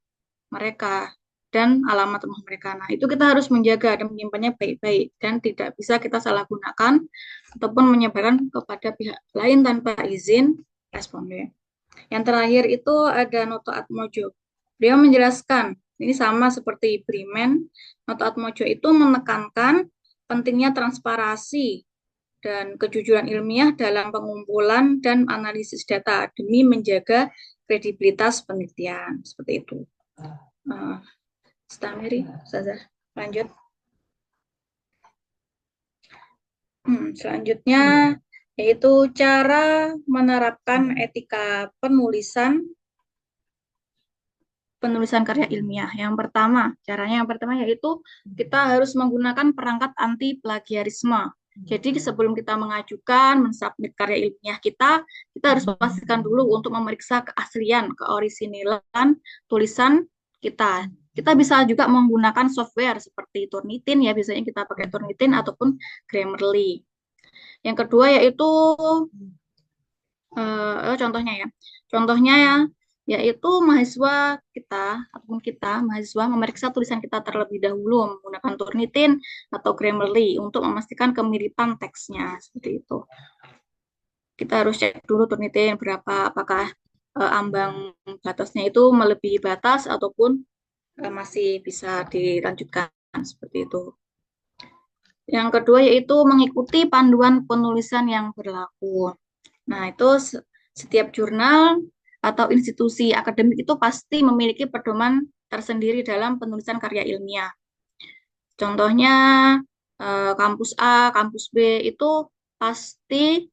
mereka, dan alamat rumah mereka. Nah, itu kita harus menjaga dan menyimpannya baik-baik dan tidak bisa kita salah gunakan ataupun menyebarkan kepada pihak lain tanpa izin responden. Yang terakhir itu ada Noto Atmojo. Beliau menjelaskan Ini sama seperti Bremen, Noto Atmojo itu menekankan pentingnya transparansi dan kejujuran ilmiah dalam pengumpulan dan analisis data demi menjaga kredibilitas penelitian. Seperti itu. Stamiri, Ustazah. Lanjut. Selanjutnya yaitu cara menerapkan etika penulisan karya ilmiah. Caranya yang pertama yaitu kita harus menggunakan perangkat anti plagiarisme. Jadi sebelum kita mengajukan, mensubmit karya ilmiah kita harus memastikan dulu untuk memeriksa keaslian, keorisinalan tulisan kita. Kita bisa juga menggunakan software seperti Turnitin ya, biasanya kita pakai Turnitin ataupun Grammarly. Yang kedua yaitu contohnya yaitu mahasiswa memeriksa tulisan kita terlebih dahulu menggunakan Turnitin atau Grammarly untuk memastikan kemiripan teksnya, seperti itu. Kita harus cek dulu Turnitin berapa, apakah ambang batasnya itu melebihi batas ataupun masih bisa dilanjutkan, seperti itu. Yang kedua yaitu mengikuti panduan penulisan yang berlaku. Nah, itu setiap jurnal atau institusi akademik itu pasti memiliki pedoman tersendiri dalam penulisan karya ilmiah. Contohnya kampus A, kampus B itu pasti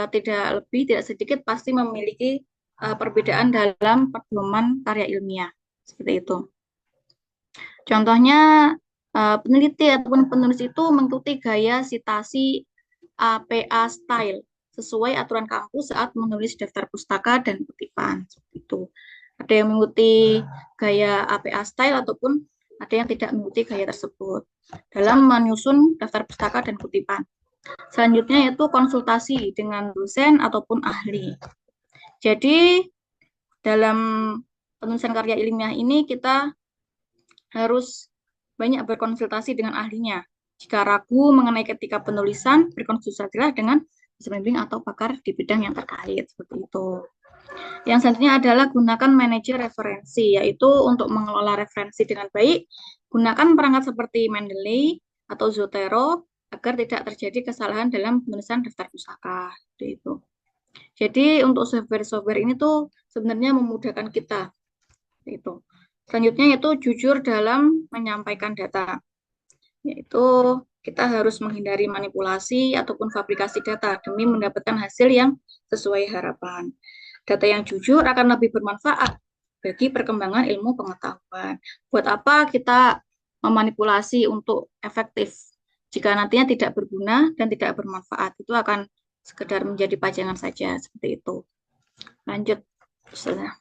tidak lebih, tidak sedikit pasti memiliki perbedaan dalam pedoman karya ilmiah. Seperti itu. Contohnya peneliti ataupun penulis itu mengikuti gaya sitasi APA style sesuai aturan kampus saat menulis daftar pustaka dan kutipan, seperti itu. Ada yang mengikuti gaya APA style ataupun ada yang tidak mengikuti gaya tersebut dalam menyusun daftar pustaka dan kutipan. Selanjutnya yaitu konsultasi dengan dosen ataupun ahli. Jadi dalam penulisan karya ilmiah ini kita harus banyak berkonsultasi dengan ahlinya. Jika ragu mengenai etika penulisan, berkonsultasilah dengan pembimbing atau pakar di bidang yang terkait, seperti itu. Yang selanjutnya adalah gunakan manajer referensi, yaitu untuk mengelola referensi dengan baik, gunakan perangkat seperti Mendeley atau Zotero agar tidak terjadi kesalahan dalam penulisan daftar pustaka, seperti itu. Jadi untuk software ini tuh sebenarnya memudahkan kita, itu. Selanjutnya yaitu jujur dalam menyampaikan data, yaitu kita harus menghindari manipulasi ataupun fabrikasi data demi mendapatkan hasil yang sesuai harapan. Data yang jujur akan lebih bermanfaat bagi perkembangan ilmu pengetahuan. Buat apa kita memanipulasi untuk efektif? Jika nantinya tidak berguna dan tidak bermanfaat, itu akan sekedar menjadi pajangan saja, seperti itu. Lanjut, Ustazah.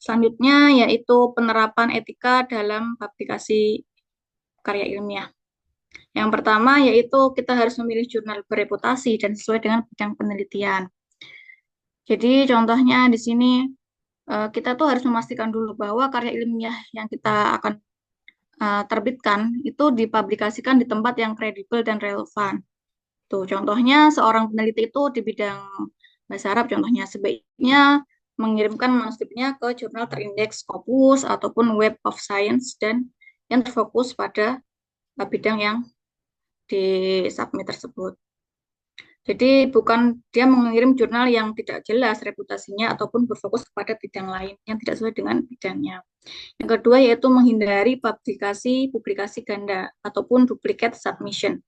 Selanjutnya yaitu penerapan etika dalam publikasi karya ilmiah. Yang pertama yaitu kita harus memilih jurnal bereputasi dan sesuai dengan bidang penelitian. Jadi contohnya di sini kita tuh harus memastikan dulu bahwa karya ilmiah yang kita akan terbitkan itu dipublikasikan di tempat yang kredibel dan relevan. Tuh contohnya seorang peneliti itu di bidang bahasa Arab contohnya sebaiknya mengirimkan manuskripnya ke jurnal terindeks Scopus ataupun Web of Science dan yang terfokus pada bidang yang di-submit tersebut. Jadi bukan dia mengirim jurnal yang tidak jelas reputasinya ataupun berfokus kepada bidang lain yang tidak sesuai dengan bidangnya. Yang kedua yaitu menghindari publikasi ganda ataupun duplicate submission.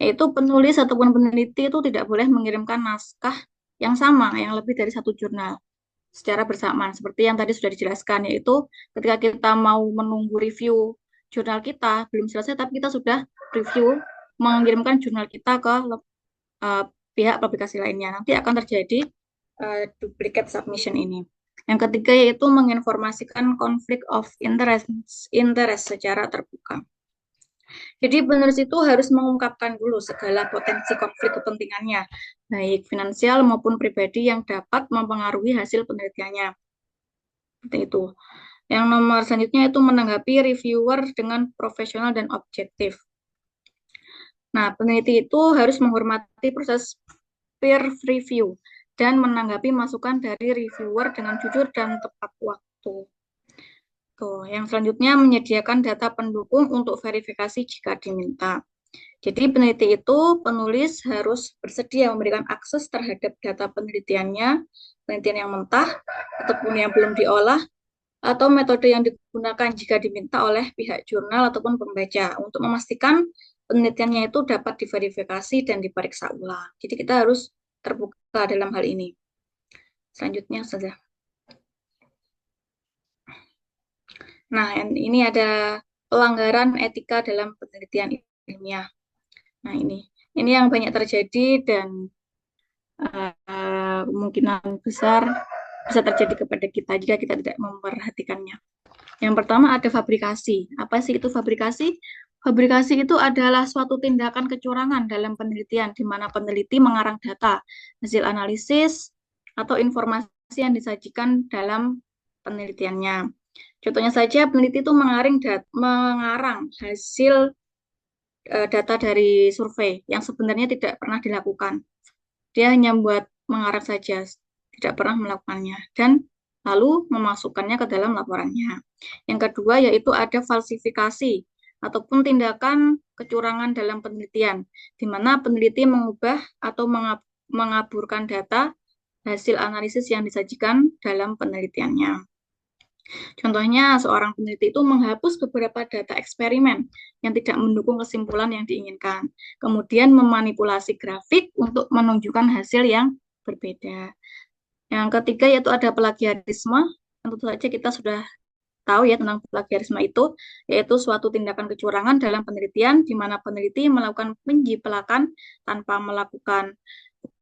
Yaitu penulis ataupun peneliti itu tidak boleh mengirimkan naskah yang sama, yang lebih dari satu jurnal secara bersamaan, seperti yang tadi sudah dijelaskan, yaitu ketika kita mau menunggu review jurnal kita, belum selesai, tapi kita sudah review, mengirimkan jurnal kita ke pihak publikasi lainnya, nanti akan terjadi duplicate submission ini. Yang ketiga yaitu menginformasikan konflik of interest secara terbuka. Jadi penulis itu harus mengungkapkan dulu segala potensi konflik kepentingannya, baik finansial maupun pribadi yang dapat mempengaruhi hasil penelitiannya. Seperti itu. Yang nomor selanjutnya itu menanggapi reviewer dengan profesional dan objektif. Nah, peneliti itu harus menghormati proses peer review dan menanggapi masukan dari reviewer dengan jujur dan tepat waktu. Tuh, yang selanjutnya menyediakan data pendukung untuk verifikasi jika diminta. Jadi peneliti itu, penulis harus bersedia memberikan akses terhadap data penelitiannya, penelitian yang mentah ataupun yang belum diolah, atau metode yang digunakan jika diminta oleh pihak jurnal ataupun pembaca untuk memastikan penelitiannya itu dapat diverifikasi dan diperiksa ulang. Jadi kita harus terbuka dalam hal ini. Selanjutnya saja. Nah, ini ada pelanggaran etika dalam penelitian ilmiah. Nah, ini yang banyak terjadi dan kemungkinan besar bisa terjadi kepada kita jika kita tidak memperhatikannya. Yang pertama ada fabrikasi. Apa sih itu fabrikasi? Fabrikasi itu adalah suatu tindakan kecurangan dalam penelitian di mana peneliti mengarang data, hasil analisis, atau informasi yang disajikan dalam penelitiannya. Contohnya saja peneliti itu mengarang hasil data dari survei yang sebenarnya tidak pernah dilakukan. Dia hanya mengarang saja, tidak pernah melakukannya, dan lalu memasukkannya ke dalam laporannya. Yang kedua yaitu ada falsifikasi ataupun tindakan kecurangan dalam penelitian, di mana peneliti mengubah atau mengaburkan data hasil analisis yang disajikan dalam penelitiannya. Contohnya, seorang peneliti itu menghapus beberapa data eksperimen yang tidak mendukung kesimpulan yang diinginkan, kemudian memanipulasi grafik untuk menunjukkan hasil yang berbeda. Yang ketiga yaitu ada plagiarisme. Tentu saja kita sudah tahu ya tentang plagiarisme itu, yaitu suatu tindakan kecurangan dalam penelitian di mana peneliti melakukan penjiplakan tanpa melakukan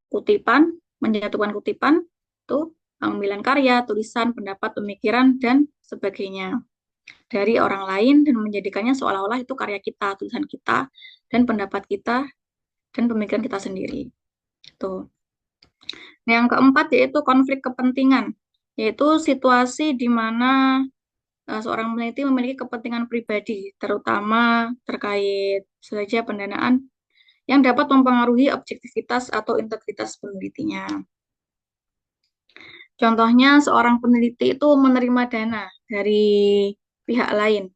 kutipan, menjatuhkan kutipan, itu pengambilan karya, tulisan, pendapat, pemikiran, dan sebagainya dari orang lain dan menjadikannya seolah-olah itu karya kita, tulisan kita, dan pendapat kita, dan pemikiran kita sendiri. Tuh. Yang keempat yaitu konflik kepentingan, yaitu situasi di mana seorang peneliti memiliki kepentingan pribadi, terutama terkait saja pendanaan yang dapat mempengaruhi objektivitas atau integritas penelitinya. Contohnya, seorang peneliti itu menerima dana dari pihak lain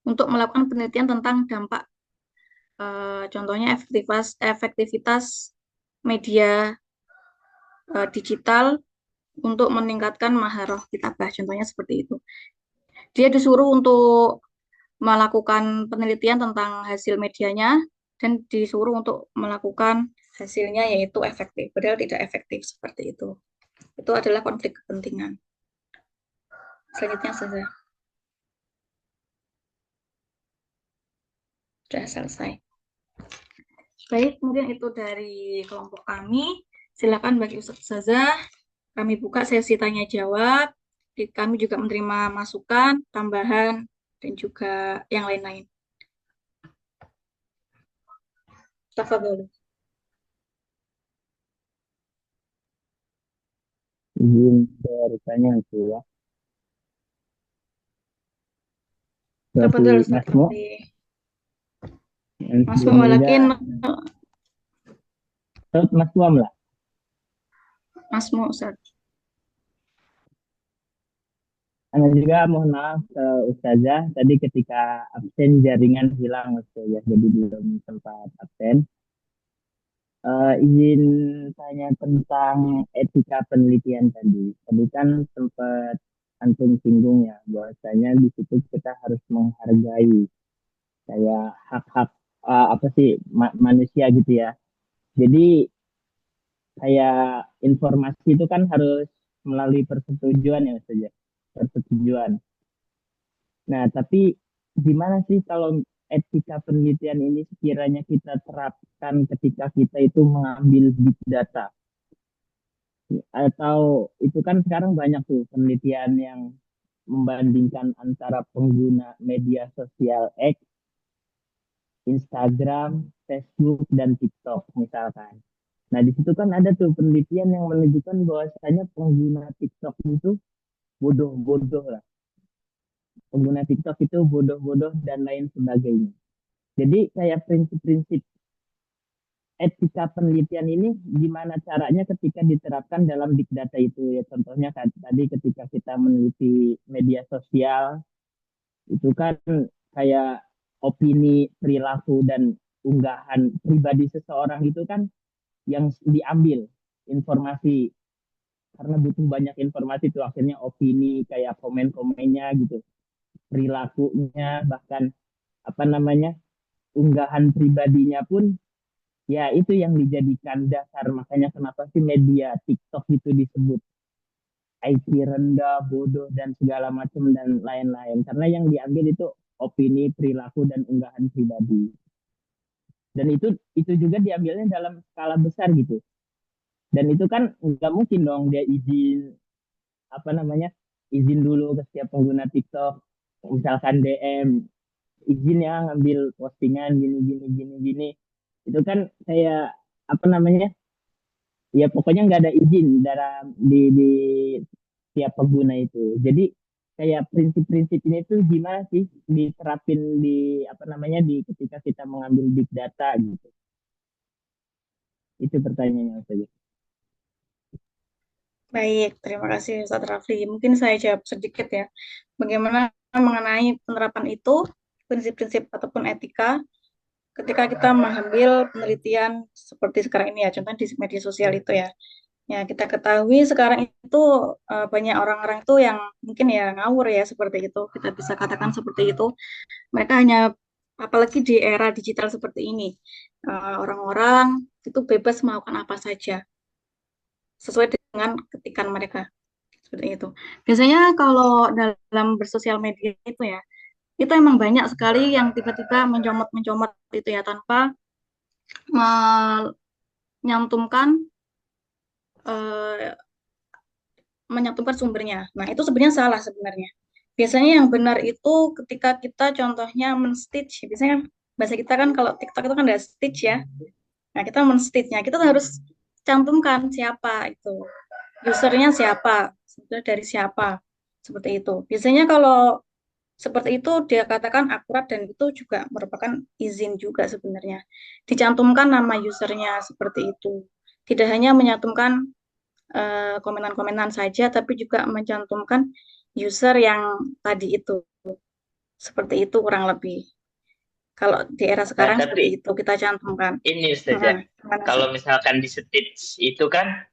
untuk melakukan penelitian tentang dampak, contohnya efektivitas media digital untuk meningkatkan maharoh kitabah, contohnya seperti itu. Dia disuruh untuk melakukan penelitian tentang hasil medianya dan disuruh untuk melakukan hasilnya yaitu efektif, padahal tidak efektif seperti itu. Itu adalah konflik kepentingan. Selanjutnya saja. Sudah selesai. Baik, mungkin itu dari kelompok kami. Silakan bagi Ustazah, kami buka sesi tanya jawab. Kami juga menerima masukan, tambahan, dan juga yang lain-lain. Tafadhol. Izin bertanya itu ya. Tafadhol, Berarti Ustaz. Masmu, Masmu walakin Masmu lah. Masmu, Ustaz. Anda juga mohon maaf Ustazah, tadi ketika absen jaringan hilang Ustazah, jadi belum sempat absen. Izin tanya tentang etika penelitian tadi. Tadi kan sempat antum singgung ya, bahwasanya di situ kita harus menghargai kayak hak-hak manusia gitu ya. Jadi kayak informasi itu kan harus melalui persetujuan ya Ustazah. Persetujuan. Nah, tapi gimana sih kalau etika penelitian ini sekiranya kita terapkan ketika kita itu mengambil big data? Atau itu kan sekarang banyak tuh penelitian yang membandingkan antara pengguna media sosial X, Instagram, Facebook, dan TikTok misalkan. Nah, di situ kan ada tuh penelitian yang menunjukkan bahwasanya pengguna TikTok itu bodoh-bodoh lah. Pengguna TikTok itu bodoh-bodoh dan lain sebagainya. Jadi kayak prinsip-prinsip etika penelitian ini gimana caranya ketika diterapkan dalam big data itu ya, contohnya kan tadi ketika kita meneliti media sosial itu kan kayak opini, perilaku dan unggahan pribadi seseorang itu kan yang diambil informasi, karena butuh banyak informasi itu akhirnya opini kayak komen-komennya gitu, perilakunya, bahkan apa namanya, unggahan pribadinya pun ya itu yang dijadikan dasar. Makanya kenapa sih media TikTok itu disebut IQ rendah, bodoh dan segala macam dan lain-lain, karena yang diambil itu opini, perilaku dan unggahan pribadi. Dan itu juga diambilnya dalam skala besar gitu. Dan itu kan nggak mungkin dong dia izin apa namanya, izin dulu ke setiap pengguna TikTok, misalkan DM, izin ya ngambil postingan gini gini gini gini. Itu kan kayak apa namanya, ya pokoknya nggak ada izin dalam di setiap pengguna itu. Jadi kayak prinsip-prinsip ini tuh gimana sih diterapin di apa namanya, di ketika kita mengambil big data gitu. Itu pertanyaannya saja. Baik, terima kasih Ustadz Rafli. Mungkin saya jawab sedikit ya. Bagaimana mengenai penerapan itu, prinsip-prinsip ataupun etika, ketika kita mengambil penelitian seperti sekarang ini ya, contohnya di media sosial itu ya. Ya, kita ketahui sekarang itu banyak orang-orang itu yang mungkin ya ngawur ya seperti itu. Kita bisa katakan seperti itu. Mereka hanya, apalagi di era digital seperti ini, orang-orang itu bebas melakukan apa saja sesuai dengan ketikan mereka. Seperti itu. Biasanya kalau dalam bersosial media itu ya, itu emang banyak sekali yang tiba-tiba mencomot-mencomot itu ya tanpa menyantumkan eh, menyantumkan sumbernya. Nah, itu sebenarnya salah sebenarnya. Biasanya yang benar itu ketika kita contohnya men-stitch. Biasanya kan bahasa kita kan kalau TikTok itu kan ada stitch ya. Nah, kita men-stitch-nya, kita harus cantumkan siapa itu. Usernya siapa, sebenarnya dari siapa. Seperti itu. Biasanya kalau seperti itu dia katakan akurat dan itu juga merupakan izin juga sebenarnya. Dicantumkan nama usernya seperti itu. Tidak hanya menyantumkan komenan-komenan saja, tapi juga mencantumkan user yang tadi itu. Seperti itu kurang lebih. Kalau di era Nah, sekarang seperti tapi itu kita cantumkan. ini Ustazah, Gimana sih? kalau misalkan di stitch itu kan,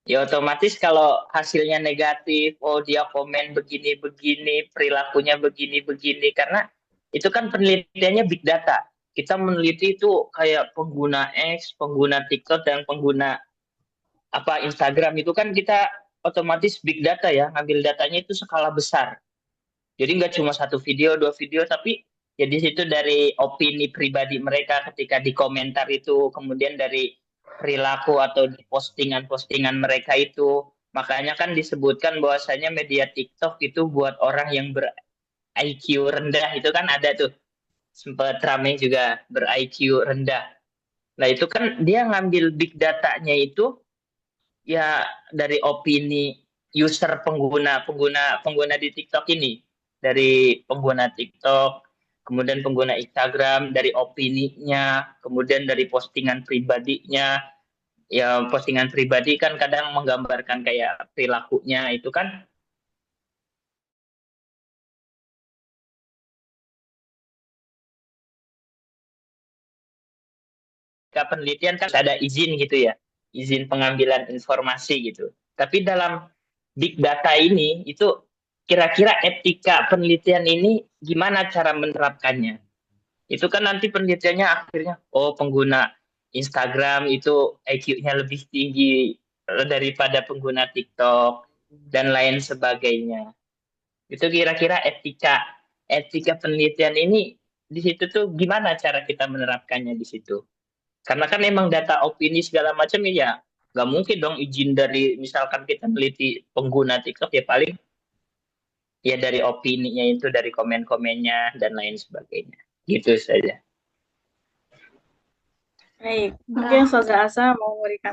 ya otomatis kalau hasilnya negatif, oh dia komen begini-begini, perilakunya begini-begini, karena itu kan penelitiannya big data. Kita meneliti itu kayak pengguna X, pengguna TikTok, dan pengguna apa Instagram itu kan kita otomatis big data ya, ngambil datanya itu skala besar. Jadi nggak cuma satu video, dua video, tapi ya di situ dari opini pribadi mereka ketika di komentar itu, kemudian dari perilaku atau di postingan-postingan mereka itu. Makanya kan disebutkan bahwasanya media TikTok itu buat orang yang ber-IQ rendah, itu kan ada tuh. Sempat ramai juga ber-IQ rendah. Nah, itu kan dia ngambil big datanya itu ya dari opini user pengguna di TikTok ini, dari pengguna TikTok, kemudian pengguna Instagram, dari opininya, kemudian dari postingan pribadinya. Ya postingan pribadi kan kadang menggambarkan kayak perilakunya itu kan. Penelitian kan ada izin gitu ya, izin pengambilan informasi gitu. Tapi dalam big data ini itu kira-kira etika penelitian ini gimana cara menerapkannya? Itu kan nanti penelitiannya akhirnya, oh pengguna Instagram itu IQ-nya lebih tinggi daripada pengguna TikTok dan lain sebagainya. Itu kira-kira etika penelitian ini di situ tuh gimana cara kita menerapkannya di situ? Karena kan emang data opini segala macam ya nggak mungkin dong izin dari misalkan kita meneliti pengguna TikTok, ya paling ya dari opininya itu, dari komen-komennya dan lain sebagainya. Gitu saja. Baik, mungkin Saudara Asa mau memberikan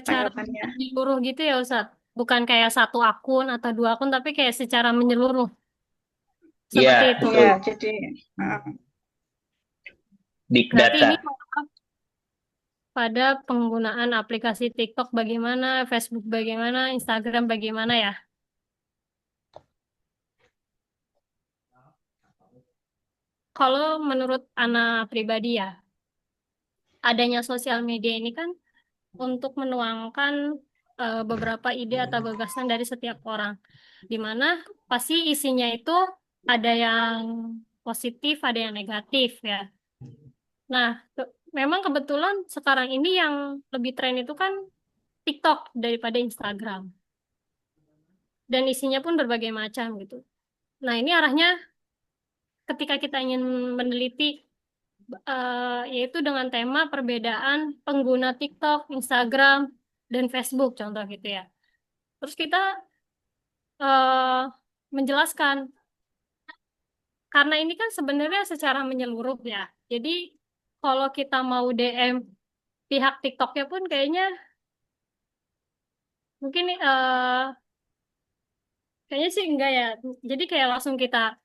Cara tanggapannya. menyeluruh gitu ya Ustadz. Bukan kayak satu akun atau dua akun, tapi kayak secara menyeluruh. Seperti Iya, itu. betul. Ya, jadi Big Berarti data. ini pada penggunaan aplikasi TikTok bagaimana, Facebook bagaimana, Instagram bagaimana ya. Kalau menurut Ana pribadi ya, adanya sosial media ini kan untuk menuangkan beberapa ide atau gagasan dari setiap orang, di mana pasti isinya itu ada yang positif, ada yang negatif ya. Nah, memang kebetulan sekarang ini yang lebih tren itu kan TikTok daripada Instagram. Dan isinya pun berbagai macam gitu. Nah, ini arahnya ketika kita ingin meneliti yaitu dengan tema perbedaan pengguna TikTok, Instagram, dan Facebook contoh gitu ya. Terus kita eh, menjelaskan karena ini kan sebenarnya secara menyeluruh ya. Jadi kalau kita mau DM pihak TikToknya pun mungkin kayaknya sih enggak ya. Jadi kayak langsung kita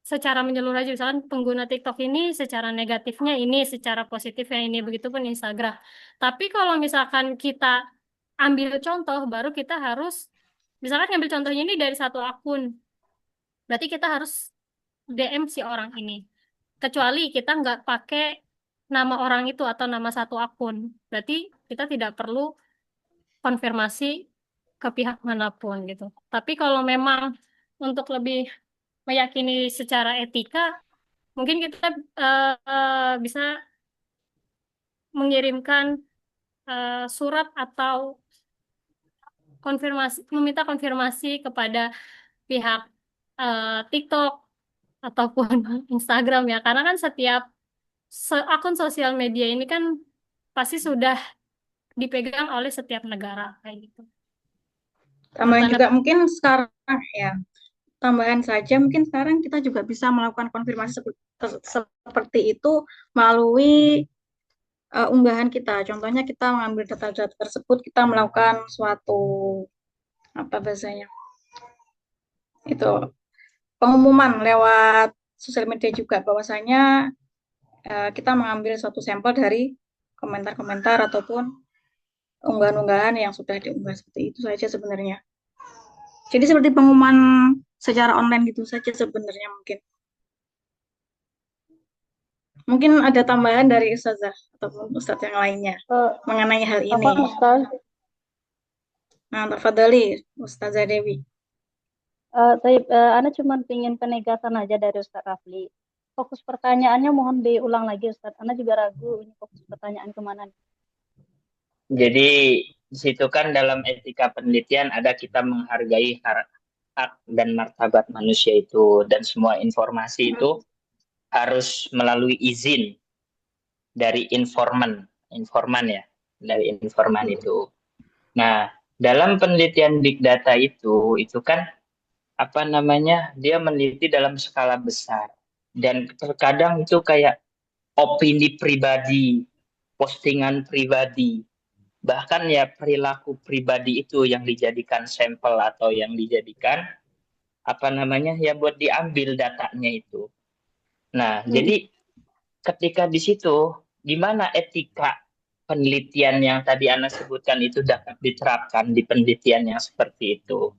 secara menyeluruh aja misalkan pengguna TikTok ini secara negatifnya ini, secara positifnya ini, begitupun Instagram. Tapi kalau misalkan kita ambil contoh, baru kita harus misalkan ngambil contohnya ini dari satu akun, berarti kita harus DM si orang ini. Kecuali kita nggak pakai nama orang itu atau nama satu akun, berarti kita tidak perlu konfirmasi ke pihak manapun gitu. Tapi kalau memang untuk lebih meyakini secara etika, mungkin kita bisa mengirimkan surat atau meminta konfirmasi kepada pihak TikTok ataupun Instagram ya, karena kan setiap akun sosial media ini kan pasti sudah dipegang oleh setiap negara kayak gitu. Tambahan Menurut juga Anda, mungkin sekarang ya, tambahan saja mungkin sekarang kita juga bisa melakukan konfirmasi seperti itu melalui unggahan kita. Contohnya kita mengambil data-data tersebut, kita melakukan suatu apa bahasanya itu pengumuman lewat sosial media juga bahwasanya kita mengambil suatu sampel dari komentar-komentar ataupun unggahan-unggahan yang sudah diunggah seperti itu saja sebenarnya. Jadi seperti pengumuman secara online gitu saja sebenarnya mungkin. Mungkin ada tambahan dari Ustazah ataupun Ustadz yang lainnya mengenai hal ini. Apa Ustaz? Nah, tafadhali Ustazah Dewi. Ana cuma ingin penegasan aja dari Ustaz Rafli. Fokus pertanyaannya mohon diulang lagi Ustaz. Ana juga ragu ini fokus pertanyaan kemana. Jadi di situ kan dalam etika penelitian ada kita menghargai hak dan martabat manusia itu, dan semua informasi itu harus melalui izin dari informan ya, dari informan itu. Nah, dalam penelitian big data itu kan apa namanya, dia meneliti dalam skala besar, dan terkadang itu kayak opini pribadi, postingan pribadi, bahkan ya perilaku pribadi itu yang dijadikan sampel atau yang dijadikan apa namanya ya buat diambil datanya itu. Nah, jadi ketika di situ gimana etika penelitian yang tadi Ana sebutkan itu dapat diterapkan di penelitian yang seperti itu.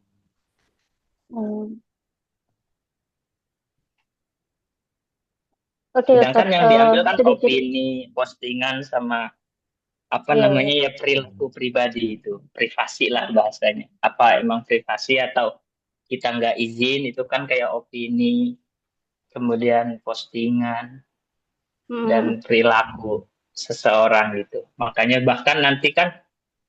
Oke, Sedangkan Ustaz, yang diambil kan sedikit. opini, postingan, sama apa namanya ya perilaku pribadi itu, privasi lah bahasanya. Apa emang privasi atau kita nggak izin, itu kan kayak opini, kemudian postingan, dan perilaku seseorang gitu. Makanya bahkan nanti kan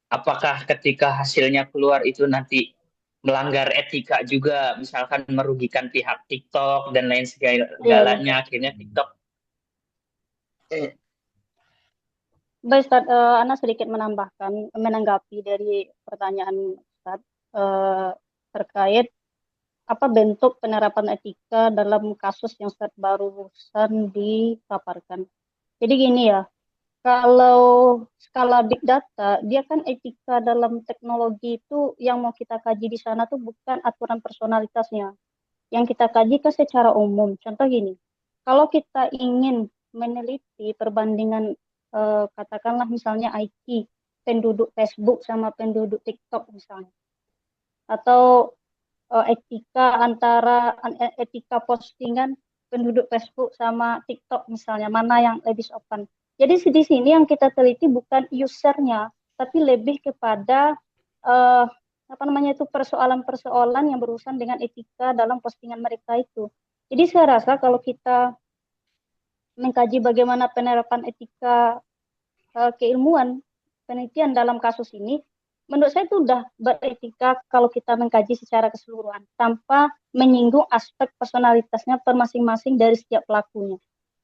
apakah ketika hasilnya keluar itu nanti melanggar etika juga, misalkan merugikan pihak TikTok dan lain segalanya, akhirnya TikTok Baik, Ustaz, Ana sedikit menanggapi dari pertanyaan Ustaz terkait apa bentuk penerapan etika dalam kasus yang Ustaz barusan dipaparkan. Jadi gini ya, kalau skala big data, dia kan etika dalam teknologi itu yang mau kita kaji di sana tuh bukan aturan personalitasnya. Yang kita kaji kan secara umum. Contoh gini, kalau kita ingin meneliti perbandingan katakanlah misalnya IQ penduduk Facebook sama penduduk TikTok misalnya, atau etika postingan penduduk Facebook sama TikTok misalnya, mana yang lebih sopan. Jadi di sini yang kita teliti bukan usernya, tapi lebih kepada apa namanya itu persoalan-persoalan yang berurusan dengan etika dalam postingan mereka itu. Jadi saya rasa kalau kita mengkaji bagaimana penerapan etika keilmuan penelitian dalam kasus ini, menurut saya itu sudah beretika kalau kita mengkaji secara keseluruhan tanpa menyinggung aspek personalitasnya per masing-masing dari setiap pelakunya.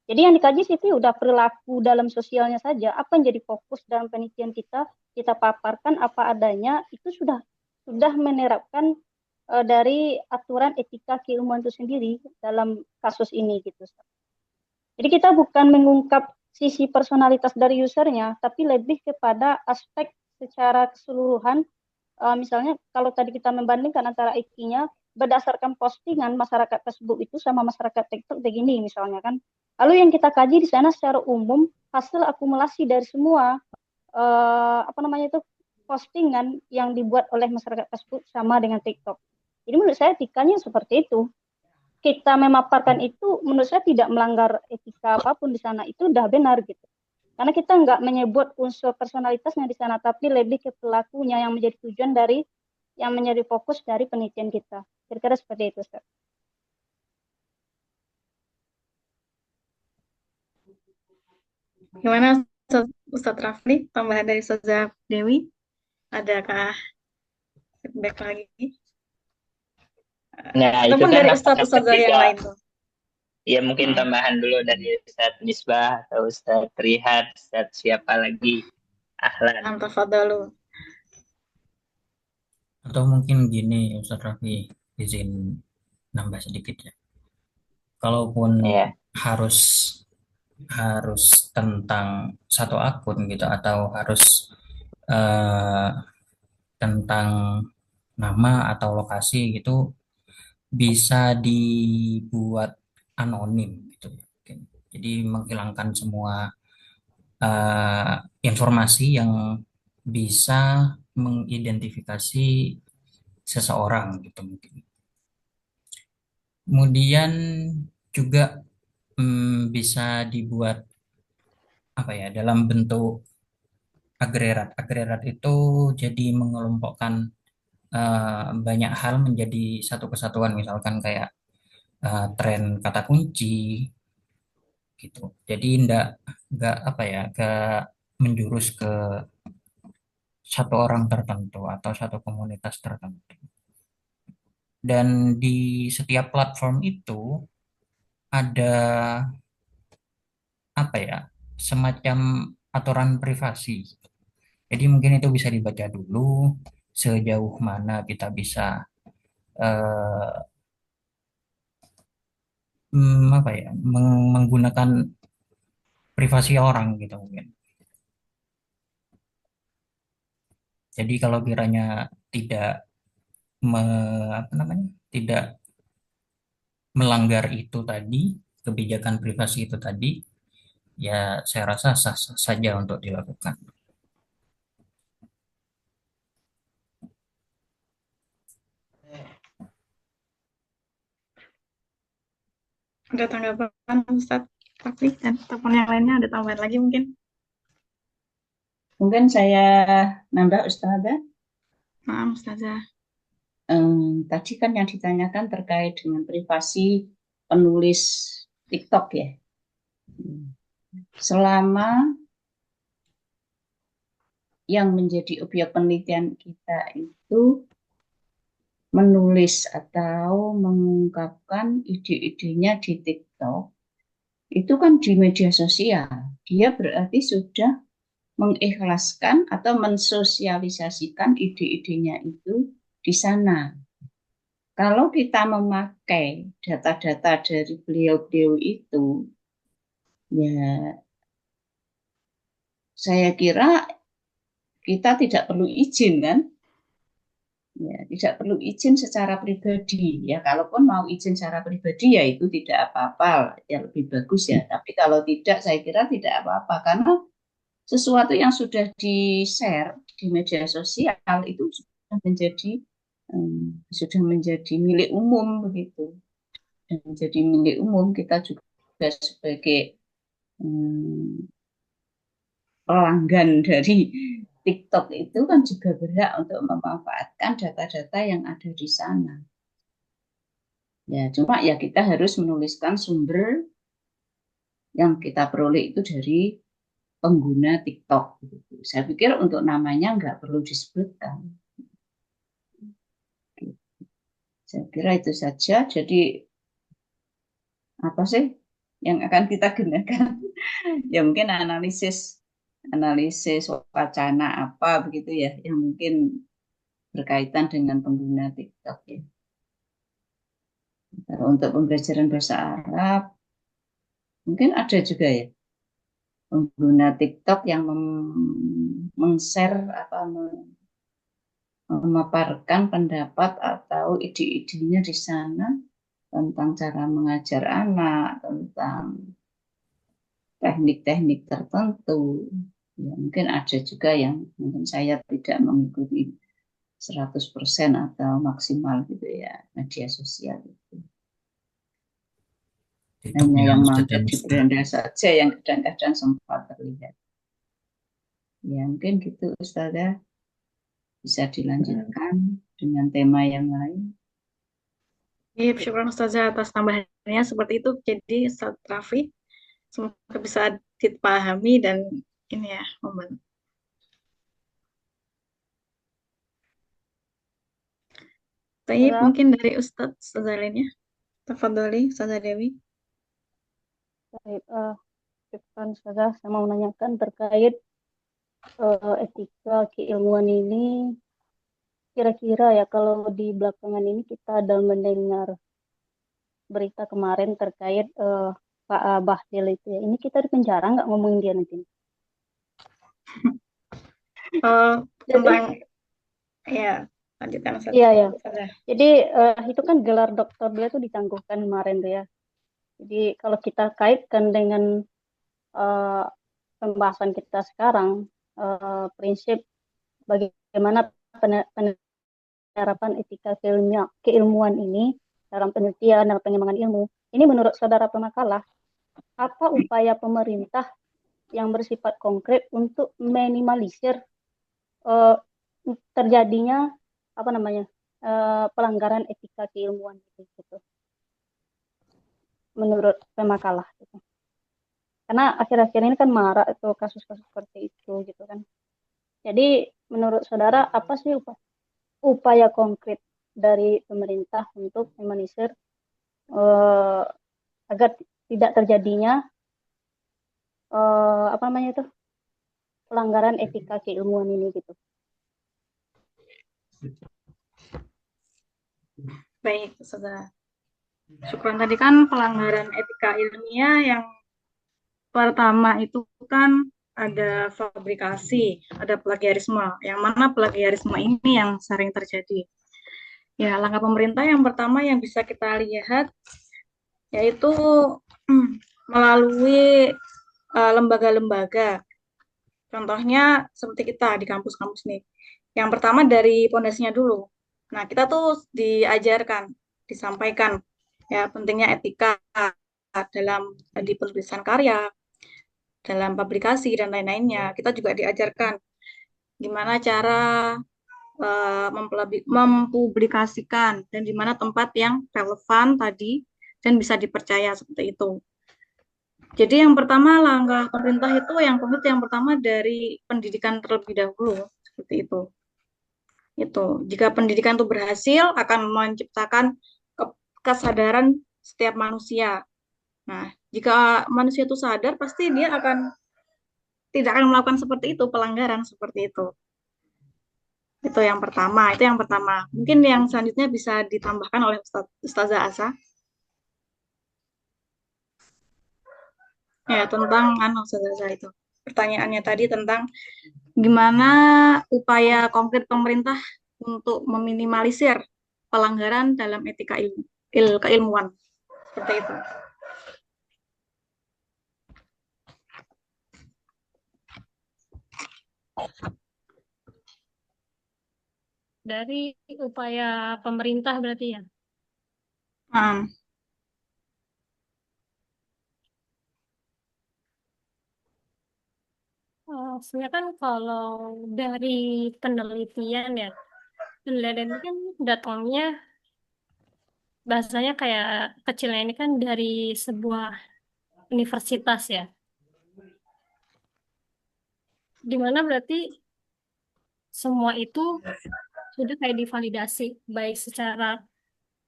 Jadi yang dikaji itu udah perilaku dalam sosialnya saja, apa yang jadi fokus dalam penelitian kita paparkan apa adanya, itu sudah menerapkan dari aturan etika keilmuan itu sendiri dalam kasus ini gitu. Jadi kita bukan mengungkap sisi personalitas dari usernya, tapi lebih kepada aspek secara keseluruhan. Misalnya kalau tadi kita membandingkan antara IQ-nya berdasarkan postingan masyarakat Facebook itu sama masyarakat TikTok begini misalnya kan. Lalu yang kita kaji di sana secara umum hasil akumulasi dari semua apa namanya itu postingan yang dibuat oleh masyarakat Facebook sama dengan TikTok. Jadi menurut saya etikanya seperti itu. Kita memaparkan itu menurut saya tidak melanggar etika apapun di sana, itu udah benar gitu. Karena kita nggak menyebut unsur personalitasnya di sana, tapi lebih ke pelakunya yang menjadi tujuan dari, yang menjadi fokus dari penelitian kita. Kira-kira seperti itu, Ustaz. Gimana Ustadz Rafli, tambahan dari Ustazah Dewi? Adakah feedback lagi? Nah, itu Ataupun kan dari apakah Ustazah yang ketika lain tuh? ya mungkin tambahan dulu dari Ustadz Misbah atau Ustadz Rihat, Ustadz siapa lagi? Ahlan. Tafadhalu. Atau mungkin gini, Ustaz Raffi, izin nambah sedikit ya. Kalaupun Ya. harus tentang satu akun gitu atau harus tentang nama atau lokasi gitu bisa dibuat anonim gitu. Jadi menghilangkan semua informasi yang bisa mengidentifikasi seseorang gitu mungkin. Kemudian juga bisa dibuat apa ya dalam bentuk agregat. Agregat itu jadi mengelompokkan banyak hal menjadi satu kesatuan, misalkan kayak tren kata kunci gitu. Jadi nggak apa ya, nggak menjurus ke satu orang tertentu atau satu komunitas tertentu. Dan di setiap platform itu ada apa ya, semacam aturan privasi. Jadi mungkin itu bisa dibaca dulu sejauh mana kita bisa eh, apa ya, menggunakan privasi orang gitu mungkin. Jadi kalau kiranya tidak apa namanya, tidak melanggar itu tadi, kebijakan privasi itu tadi, ya saya rasa sah-sah saja untuk dilakukan. Ada tanggapan Ustadz Rafli dan teman yang lainnya, ada tambahan lagi mungkin? Mungkin saya nambah Ustazah. Maaf Ustazah. Tadi kan yang ditanyakan terkait dengan privasi penulis TikTok ya. Selama yang menjadi objek penelitian kita itu menulis atau mengungkapkan ide-idenya di TikTok, itu kan di media sosial. Dia berarti sudah mengikhlaskan atau mensosialisasikan ide-idenya itu di sana. Kalau kita memakai data-data dari beliau-beliau itu, ya saya kira kita tidak perlu izin kan? Ya, tidak perlu izin secara pribadi. Ya, kalaupun mau izin secara pribadi ya itu tidak apa-apa, ya lebih bagus ya. Tapi kalau tidak, saya kira tidak apa-apa karena sesuatu yang sudah di-share di media sosial itu sudah menjadi milik umum begitu. Dan menjadi milik umum, kita juga sebagai pelanggan dari TikTok itu kan juga berhak untuk memanfaatkan data-data yang ada di sana. Ya, cuma ya kita harus menuliskan sumber yang kita peroleh itu dari pengguna TikTok. Saya pikir untuk namanya nggak perlu disebutkan. Saya kira itu saja. Jadi apa sih yang akan kita gunakan? Ya mungkin analisis wacana apa begitu ya, yang mungkin berkaitan dengan pengguna TikTok ya. Untuk pembelajaran bahasa Arab mungkin ada juga ya pengguna TikTok yang meng-share memaparkan pendapat atau ide-idenya di sana tentang cara mengajar anak, tentang teknik-teknik tertentu. Ya, mungkin ada juga yang mungkin saya tidak mengikuti 100% atau maksimal gitu ya media sosial itu. Hanya yang mampir di beranda saja yang kadang-kadang sempat terlihat. Ya mungkin gitu Ustazah. Bisa dilanjutkan dengan tema yang lain. Iya, syukur Ustazah atas tambahannya seperti itu. Jadi Ustaz Raffi semoga bisa dipahami dan ini ya membantu. Tapi mungkin dari Ustazah lainnya. Tafadholi Ustazah Dewi. Baik, Ustazah, saya mau menanyakan terkait etika keilmuan ini. Kira-kira ya kalau di belakangan ini kita ada mendengar berita kemarin terkait Pak Bahlil itu ya. Ini kita di penjara nggak ngomongin dia nanti? Tentang ya lanjutkan Ustaz. Iya ya. Jadi itu kan gelar doktor dia tuh ditangguhkan kemarin tuh ya. Jadi kalau kita kaitkan dengan pembahasan kita sekarang, prinsip bagaimana penerapan etika keilmuan ini dalam penelitian dan pengembangan ilmu, ini menurut saudara pemakalah, apa upaya pemerintah yang bersifat konkret untuk minimalisir terjadinya pelanggaran etika keilmuan gitu. Menurut pemakalah gitu. Karena akhir-akhir ini kan marak itu kasus-kasus seperti itu gitu kan. Jadi menurut saudara apa sih upaya konkret dari pemerintah untuk meminimalisir agar tidak terjadinya pelanggaran etika keilmuan ini gitu. Baik, Saudara. Syukran, tadi kan pelanggaran etika ilmiah yang pertama itu kan ada fabrikasi, ada plagiarisme. Yang mana plagiarisme ini yang sering terjadi. Ya, langkah pemerintah yang pertama yang bisa kita lihat yaitu melalui lembaga-lembaga. Contohnya seperti kita di kampus-kampus nih. Yang pertama dari pondasinya dulu. Nah, kita tuh diajarkan, disampaikan ya pentingnya etika dalam di penulisan karya, dalam publikasi dan lain-lainnya. Kita juga diajarkan gimana cara mempublikasikan dan di mana tempat yang relevan tadi dan bisa dipercaya seperti itu. Jadi yang pertama langkah pemerintah itu yang pertama dari pendidikan terlebih dahulu seperti itu. Itu jika pendidikan itu berhasil akan menciptakan kesadaran setiap manusia. Nah, jika manusia itu sadar pasti dia tidak akan melakukan seperti itu, pelanggaran seperti itu. Itu yang pertama, Mungkin yang selanjutnya bisa ditambahkan oleh Ustazah Asa. Ya, tentang Ustazah itu. Pertanyaannya tadi tentang gimana upaya konkret pemerintah untuk meminimalisir pelanggaran dalam etika keilmuan. Seperti itu. Dari upaya pemerintah berarti ya. Hmm. Sebenarnya kan kalau dari penelitian ya, penelitian ini kan datangnya bahasanya kayak kecilnya ini kan dari sebuah universitas ya. Di mana berarti semua itu sudah kayak divalidasi, baik secara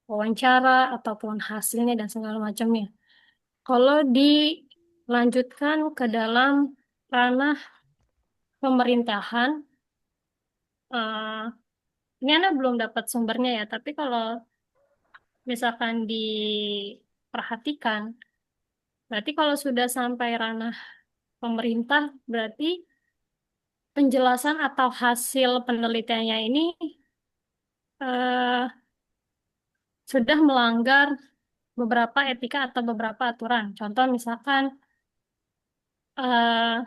wawancara ataupun hasilnya dan segala macamnya. Kalau dilanjutkan ke dalam ranah pemerintahan, eh, ini Anda belum dapat sumbernya ya, tapi kalau misalkan diperhatikan, berarti kalau sudah sampai ranah pemerintah, berarti penjelasan atau hasil penelitiannya ini eh, sudah melanggar beberapa etika atau beberapa aturan. Contoh misalkan eh,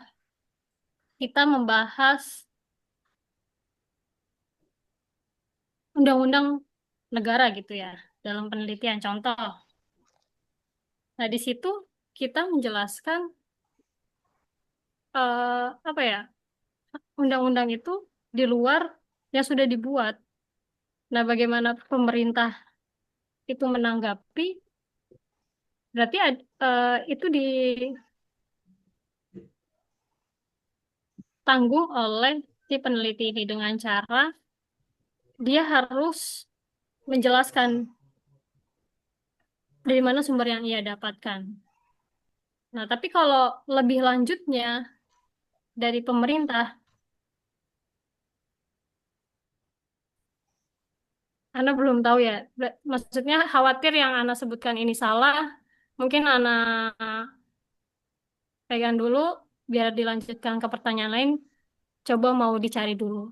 kita membahas undang-undang negara gitu ya dalam penelitian. Contoh, nah di situ kita menjelaskan apa ya undang-undang itu di luar yang sudah dibuat. Nah, bagaimana pemerintah itu menanggapi? Berarti itu ditanggung oleh si peneliti ini dengan cara dia harus menjelaskan dari mana sumber yang ia dapatkan. Nah, tapi kalau lebih lanjutnya dari pemerintah, Ana belum tahu ya. Maksudnya khawatir yang Ana sebutkan ini salah, mungkin Ana pegang dulu biar dilanjutkan ke pertanyaan lain. Coba mau dicari dulu.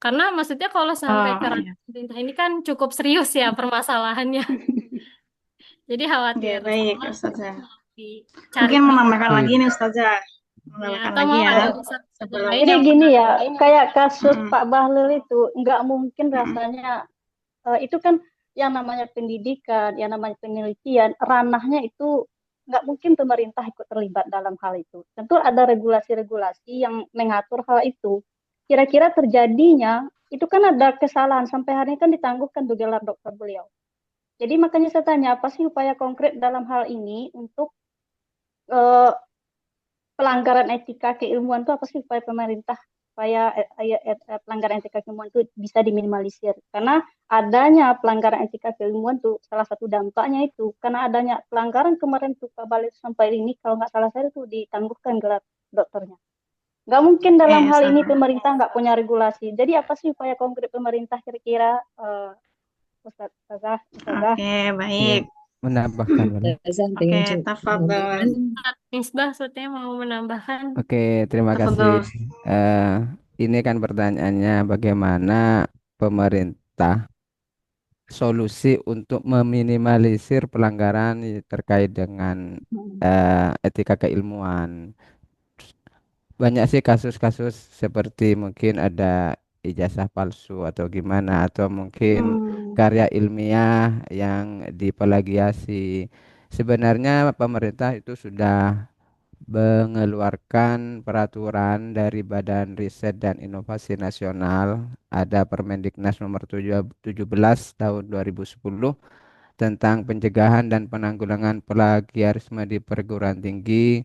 Karena maksudnya kalau sampai Oh, ke iya. ranah pemerintah ini kan cukup serius ya permasalahannya. Jadi Oke, khawatir baik, salah Ustazah. dicari Mungkin tahu. menambahkan Oke, lagi nih, Ustazah. Ya, Menambahkan atau lagi mau ya. ada Ustaz Sebelum lain Jadi yang gini pernah. ya, kayak kasus Mm-mm, Pak Bahlil itu nggak mungkin mm-mm. rasanya itu kan yang namanya pendidikan, yang namanya penelitian, ranahnya itu nggak mungkin pemerintah ikut terlibat dalam hal itu. Tentu ada regulasi-regulasi yang mengatur hal itu. Kira-kira terjadinya itu kan ada kesalahan sampai hari ini kan ditangguhkan tuh gelar dokter beliau. Jadi makanya saya tanya apa sih upaya konkret dalam hal ini untuk eh, pelanggaran etika keilmuan itu apa sih upaya pemerintah supaya pelanggaran etika keilmuan itu bisa diminimalisir karena adanya pelanggaran etika keilmuan itu salah satu dampaknya itu karena adanya pelanggaran kemarin tuh Pak Balik sampai ini kalau nggak salah saya itu ditangguhkan gelar dokternya nggak mungkin Oke, dalam hal ini Ustazah. pemerintah nggak punya regulasi jadi apa sih upaya konkret pemerintah kira-kira Ustazah Ustazah Oke, ingin baik. menambahkan boleh? Ustazah Oke, pengen tafadhol. menambahkan. Misbah sebetulnya mau menambahkan. Oke, terima kasih. Tafadhol. Eh, ini kan pertanyaannya bagaimana pemerintah solusi untuk meminimalisir pelanggaran terkait dengan etika keilmuan. Banyak sih kasus-kasus seperti mungkin ada ijazah palsu atau gimana atau mungkin Hmm. karya ilmiah yang diplagiasi. Sebenarnya pemerintah itu sudah mengeluarkan peraturan dari Badan Riset dan Inovasi Nasional, ada Permendiknas nomor 17 tahun 2010 tentang pencegahan dan penanggulangan plagiarisme di perguruan tinggi.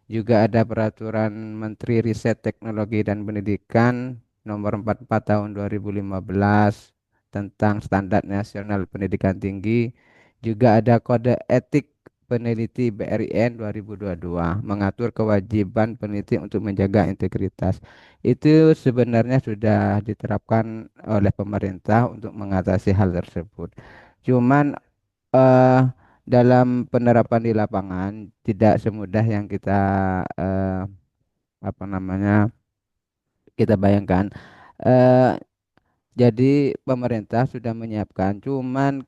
Juga ada peraturan Menteri Riset Teknologi dan Pendidikan nomor 44 tahun 2015 tentang standar nasional pendidikan tinggi. Juga ada kode etik peneliti BRIN 2022 mengatur kewajiban peneliti untuk menjaga integritas. Itu sebenarnya sudah diterapkan oleh pemerintah untuk mengatasi hal tersebut. Cuman eh, dalam penerapan di lapangan tidak semudah yang kita eh, apa namanya kita bayangkan. Eh, jadi pemerintah sudah menyiapkan, cuman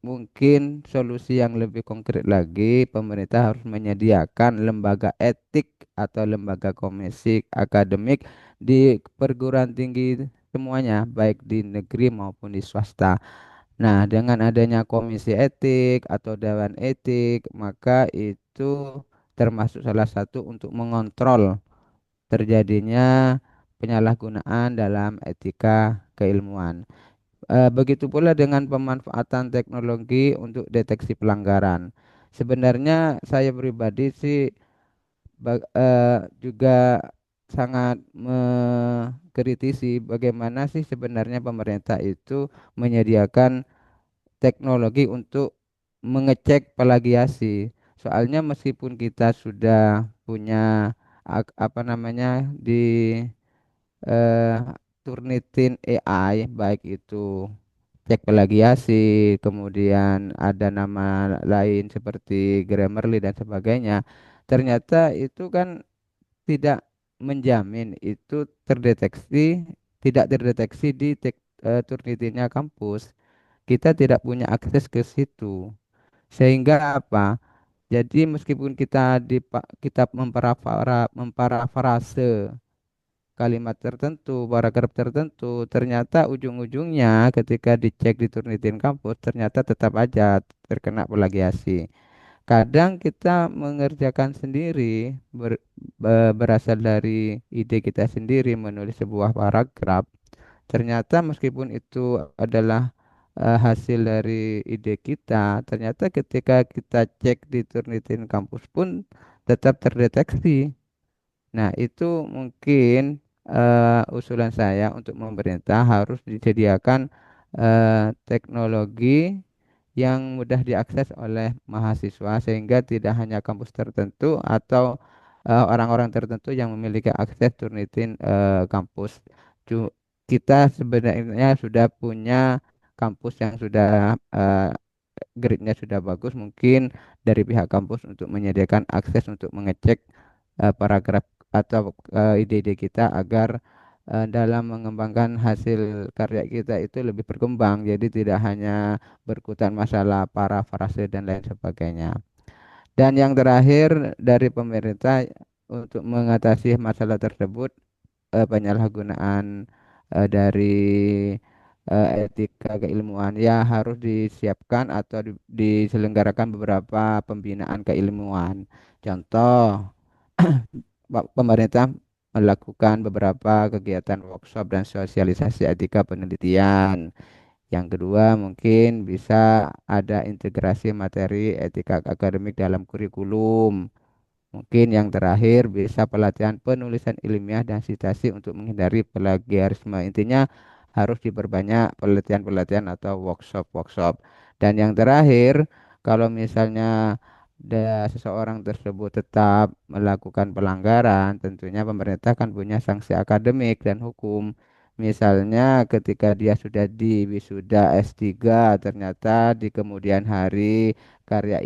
mungkin solusi yang lebih konkret lagi, pemerintah harus menyediakan lembaga etik atau lembaga komisi akademik di perguruan tinggi semuanya, baik di negeri maupun di swasta. Nah, dengan adanya komisi etik atau dewan etik, maka itu termasuk salah satu untuk mengontrol terjadinya penyalahgunaan dalam etika keilmuan. Begitu pula dengan pemanfaatan teknologi untuk deteksi pelanggaran. Sebenarnya saya pribadi sih juga sangat mengkritisi bagaimana sih sebenarnya pemerintah itu menyediakan teknologi untuk mengecek plagiasi. Soalnya meskipun kita sudah punya apa namanya di eh, Turnitin AI, baik itu cek plagiasi, kemudian ada nama lain seperti Grammarly dan sebagainya. Ternyata itu kan tidak menjamin itu terdeteksi, tidak terdeteksi di Turnitinnya kampus. Kita tidak punya akses ke situ. Sehingga apa? Jadi meskipun kita memparafrase kalimat tertentu, paragraf tertentu, ternyata ujung-ujungnya ketika dicek di Turnitin kampus, ternyata tetap aja terkena plagiasi. Kadang kita mengerjakan sendiri, berasal dari ide kita sendiri menulis sebuah paragraf. Ternyata meskipun itu adalah hasil dari ide kita, ternyata ketika kita cek di Turnitin kampus pun tetap terdeteksi. Nah, itu mungkin usulan saya untuk pemerintah harus disediakan teknologi yang mudah diakses oleh mahasiswa sehingga tidak hanya kampus tertentu atau orang-orang tertentu yang memiliki akses Turnitin kampus. Cu- Kita sebenarnya sudah punya kampus yang sudah grade-nya sudah bagus, mungkin dari pihak kampus untuk menyediakan akses untuk mengecek paragraf atau ide-ide kita agar dalam mengembangkan hasil karya kita itu lebih berkembang. Jadi tidak hanya berkutat masalah parafrase dan lain sebagainya. Dan yang terakhir dari pemerintah untuk mengatasi masalah tersebut, penyalahgunaan dari etika keilmuan ya harus disiapkan atau diselenggarakan beberapa pembinaan keilmuan. Contoh, pemerintah melakukan beberapa kegiatan workshop dan sosialisasi etika penelitian. Yang kedua, mungkin bisa ada integrasi materi etika akademik dalam kurikulum. Mungkin yang terakhir bisa pelatihan penulisan ilmiah dan sitasi untuk menghindari plagiarisme. Intinya harus diperbanyak pelatihan-pelatihan atau workshop-workshop. Dan yang terakhir, kalau misalnya seseorang tersebut tetap melakukan pelanggaran, tentunya pemerintah kan punya sanksi akademik dan hukum. Misalnya ketika dia sudah di wisuda S3, ternyata di kemudian hari karya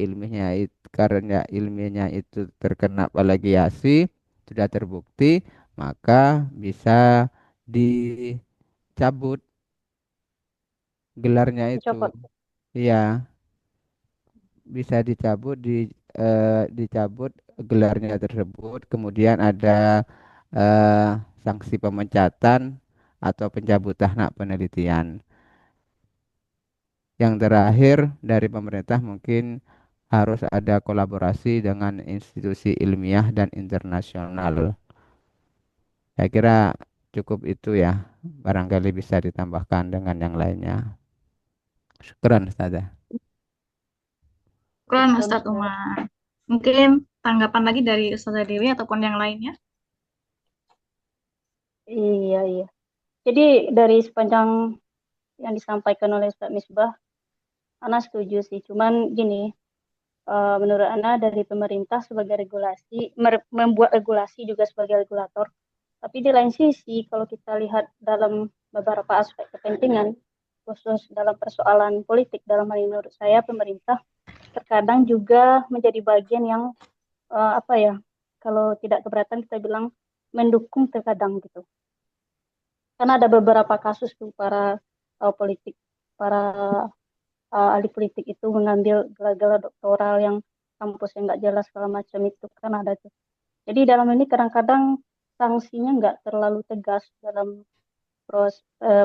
ilmiahnya itu terkena plagiasi, sudah terbukti, maka bisa dicabut gelarnya itu. Dicopot. Iya, bisa dicabut gelarnya tersebut, kemudian ada eh, sanksi pemecatan atau pencabutan hak penelitian. Yang terakhir dari pemerintah mungkin harus ada kolaborasi dengan institusi ilmiah dan internasional. Saya kira cukup itu ya. Barangkali bisa ditambahkan dengan yang lainnya. Syukran, Ustazah. Syukran Syukran, Ustadz Ustaz. Umar. Mungkin tanggapan lagi dari Ustazah Dewi ataupun yang lainnya. Iya, iya. Jadi dari sepanjang yang disampaikan oleh Ustaz Misbah, Ana setuju sih. Cuman gini, menurut Ana dari pemerintah sebagai regulasi, membuat regulasi juga sebagai regulator. Tapi di lain sisi, kalau kita lihat dalam beberapa aspek kepentingan, khusus dalam persoalan politik, dalam hal ini menurut saya pemerintah terkadang juga menjadi bagian yang apa ya, kalau tidak keberatan kita bilang mendukung terkadang gitu. Karena ada beberapa kasus tuh para politik, para ahli politik itu mengambil gelar-gelar doktoral yang kampusnya nggak jelas segala macam itu kan ada tuh. Jadi dalam ini kadang-kadang sanksinya nggak terlalu tegas dalam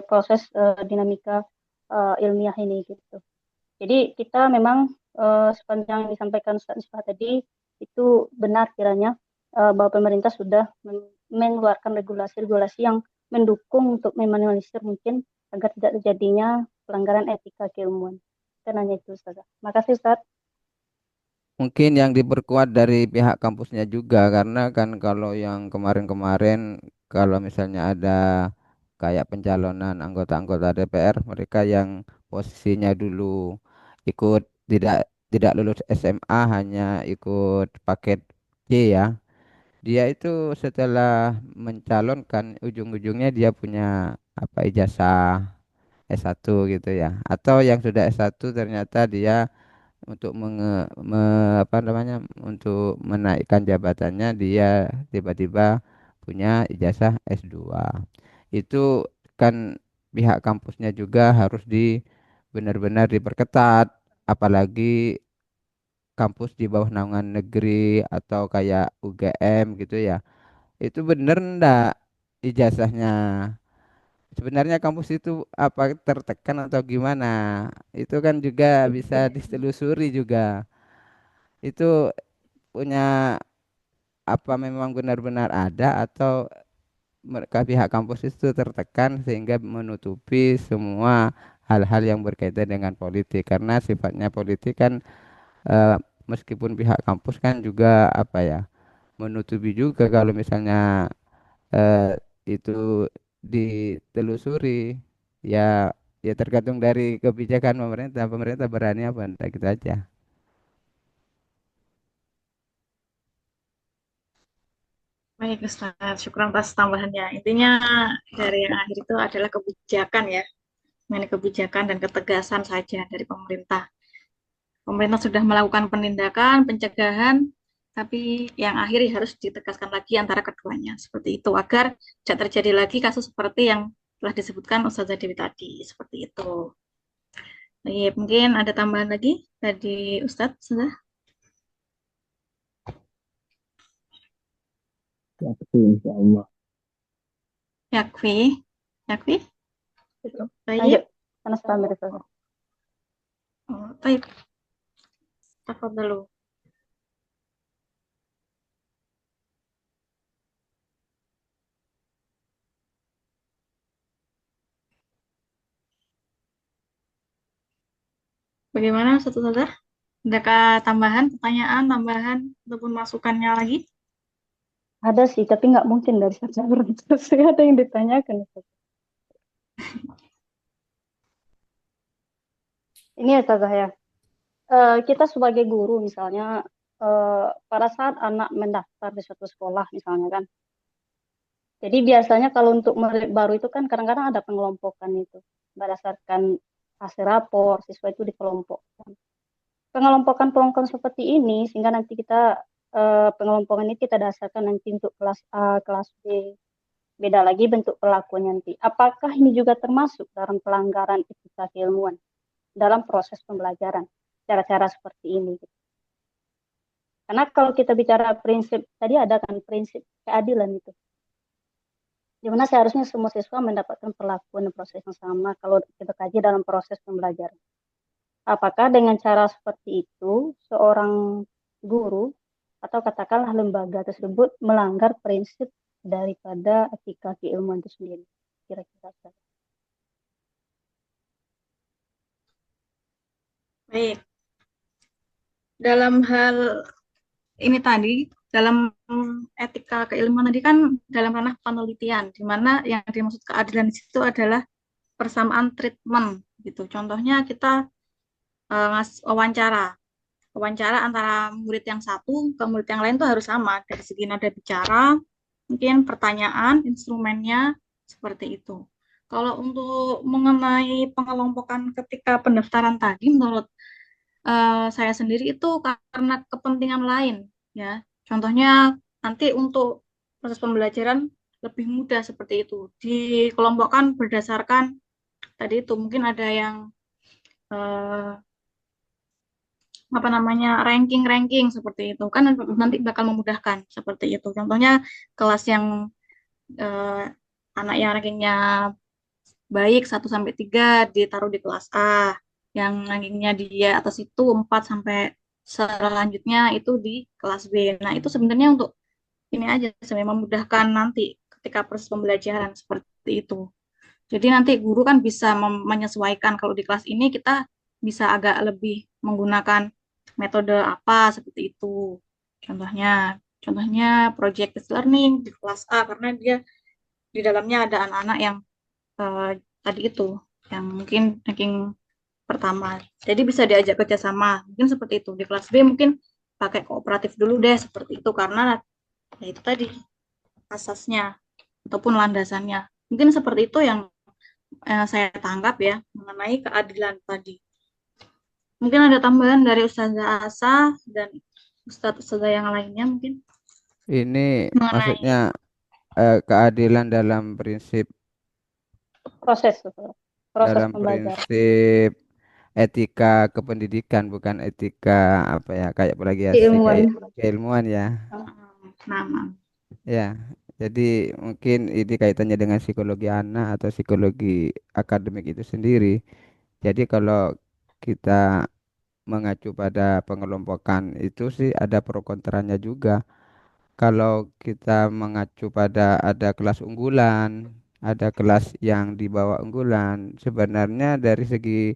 proses dinamika ilmiah ini gitu. Jadi kita memang sepanjang yang disampaikan Ustaz Misbah tadi itu benar kiranya bahwa pemerintah sudah mengeluarkan regulasi-regulasi yang mendukung untuk meminimalisir mungkin agar tidak terjadinya pelanggaran etika keilmuan. Kan hanya itu Ustaz. Makasih Ustaz. Mungkin yang diperkuat dari pihak kampusnya juga karena kan kalau yang kemarin-kemarin kalau misalnya ada kayak pencalonan anggota-anggota DPR mereka yang posisinya dulu ikut tidak tidak lulus SMA hanya ikut paket C ya. Dia itu setelah mencalonkan ujung-ujungnya dia punya apa ijazah S1 gitu ya. Atau yang sudah S1 ternyata dia untuk apa namanya untuk menaikkan jabatannya dia tiba-tiba punya ijazah S2. Itu kan pihak kampusnya juga harus benar-benar diperketat apalagi kampus di bawah naungan negeri atau kayak UGM gitu ya. Itu bener ndak ijazahnya? Sebenarnya kampus itu apa tertekan atau gimana? Itu kan juga bisa ditelusuri juga. Itu punya apa memang benar-benar ada atau mereka pihak kampus itu tertekan sehingga menutupi semua hal-hal yang berkaitan dengan politik karena sifatnya politik kan eh, meskipun pihak kampus kan juga apa ya menutupi juga kalau misalnya eh, itu ditelusuri ya ya tergantung dari kebijakan pemerintah berani apa enggak gitu aja. Baik, Ustaz. Syukur atas tambahannya. Intinya dari yang akhir itu adalah kebijakan ya, mengenai kebijakan dan ketegasan saja dari pemerintah. Pemerintah sudah melakukan penindakan, pencegahan, tapi yang akhir harus ditegaskan lagi antara keduanya. Seperti itu, agar tidak terjadi lagi kasus seperti yang telah disebutkan Ustazah Dewi tadi. Seperti itu. Baik, mungkin ada tambahan lagi tadi Ustadz, sudah? Yakfi, insya Allah. Yakfi, Yakfi, baik. Lanjut. Anas pamit Ustaz. Oh, baik. Tafadhalu. Bagaimana satu saudara? Adakah tambahan, pertanyaan, tambahan, ataupun masukannya lagi? Ada sih, tapi nggak mungkin dari satu terus ada yang ditanyakan Ustaz. Ini ya Ustazah ya. Kita sebagai guru misalnya pada saat anak mendaftar di suatu sekolah misalnya kan. Jadi biasanya kalau untuk murid baru itu kan kadang-kadang ada pengelompokan itu berdasarkan hasil rapor siswa itu dikelompokkan. Pengelompokan seperti ini sehingga nanti kita pengelompokan ini kita dasarkan nanti untuk kelas A, kelas B. Beda lagi bentuk perlakuannya nanti. Apakah ini juga termasuk dalam pelanggaran etika keilmuan dalam proses pembelajaran? Cara-cara seperti ini. Karena kalau kita bicara prinsip, tadi ada kan prinsip keadilan itu. Di mana seharusnya semua siswa mendapatkan perlakuan dan proses yang sama kalau kita kaji dalam proses pembelajaran. Apakah dengan cara seperti itu seorang guru atau katakanlah lembaga tersebut melanggar prinsip daripada etika keilmuan itu sendiri? Kira-kira. Baik. Dalam hal ini tadi, dalam etika keilmuan tadi kan dalam ranah penelitian, di mana yang dimaksud keadilan di situ adalah persamaan treatment gitu. Contohnya kita wawancara antara murid yang satu ke murid yang lain itu harus sama dari segi nada bicara, mungkin pertanyaan, instrumennya seperti itu. Kalau untuk mengenai pengelompokan ketika pendaftaran tadi, menurut saya sendiri itu karena kepentingan lain, ya. Contohnya nanti untuk proses pembelajaran lebih mudah seperti itu. Dikelompokkan berdasarkan tadi itu mungkin ada yang eh, apa namanya ranking-ranking seperti itu kan nanti bakal memudahkan seperti itu. Contohnya kelas yang eh, anak yang rankingnya baik 1 sampai 3 ditaruh di kelas A, yang rankingnya dia atas itu 4 sampai selanjutnya itu di kelas B. Nah, itu sebenarnya untuk ini aja sebenarnya memudahkan nanti ketika proses pembelajaran seperti itu. Jadi nanti guru kan bisa menyesuaikan kalau di kelas ini kita bisa agak lebih menggunakan metode apa seperti itu. Contohnya, contohnya project based learning di kelas A karena dia di dalamnya ada anak-anak yang eh, tadi itu yang mungkin ranking pertama. Jadi bisa diajak kerjasama. Mungkin seperti itu. Di kelas B mungkin pakai kooperatif dulu deh seperti itu karena ya itu tadi asasnya ataupun landasannya. Mungkin seperti itu yang saya tanggap ya mengenai keadilan tadi. Mungkin ada tambahan dari Ustazah Asa dan Ustazah yang lainnya mungkin Ini mengenai maksudnya keadilan dalam prinsip Proses dalam pembelajaran. prinsip etika kependidikan, bukan etika apa ya, kayak Keilmuan. keilmuan ya. nama. Ya, jadi mungkin ini kaitannya dengan psikologi anak atau psikologi akademik itu sendiri. Jadi kalau kita mengacu pada pengelompokan itu sih ada pro kontranya juga. Kalau kita mengacu pada ada kelas unggulan, ada kelas yang di bawah unggulan, sebenarnya dari segi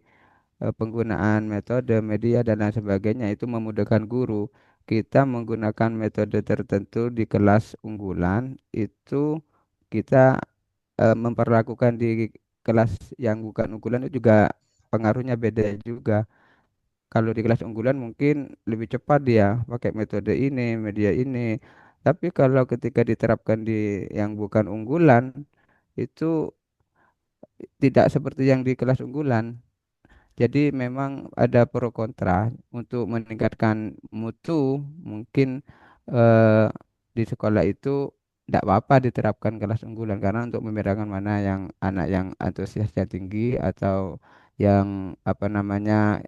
penggunaan metode media dan lain sebagainya itu memudahkan guru. Kita menggunakan metode tertentu di kelas unggulan itu kita memperlakukan di kelas yang bukan unggulan itu juga pengaruhnya beda juga. Kalau di kelas unggulan mungkin lebih cepat dia pakai metode ini, media ini. Tapi kalau ketika diterapkan di yang bukan unggulan itu tidak seperti yang di kelas unggulan. Jadi memang ada pro kontra untuk meningkatkan mutu. Mungkin eh, di sekolah itu tidak apa-apa diterapkan kelas unggulan karena untuk membedakan mana yang anak yang antusiasnya tinggi atau yang apa namanya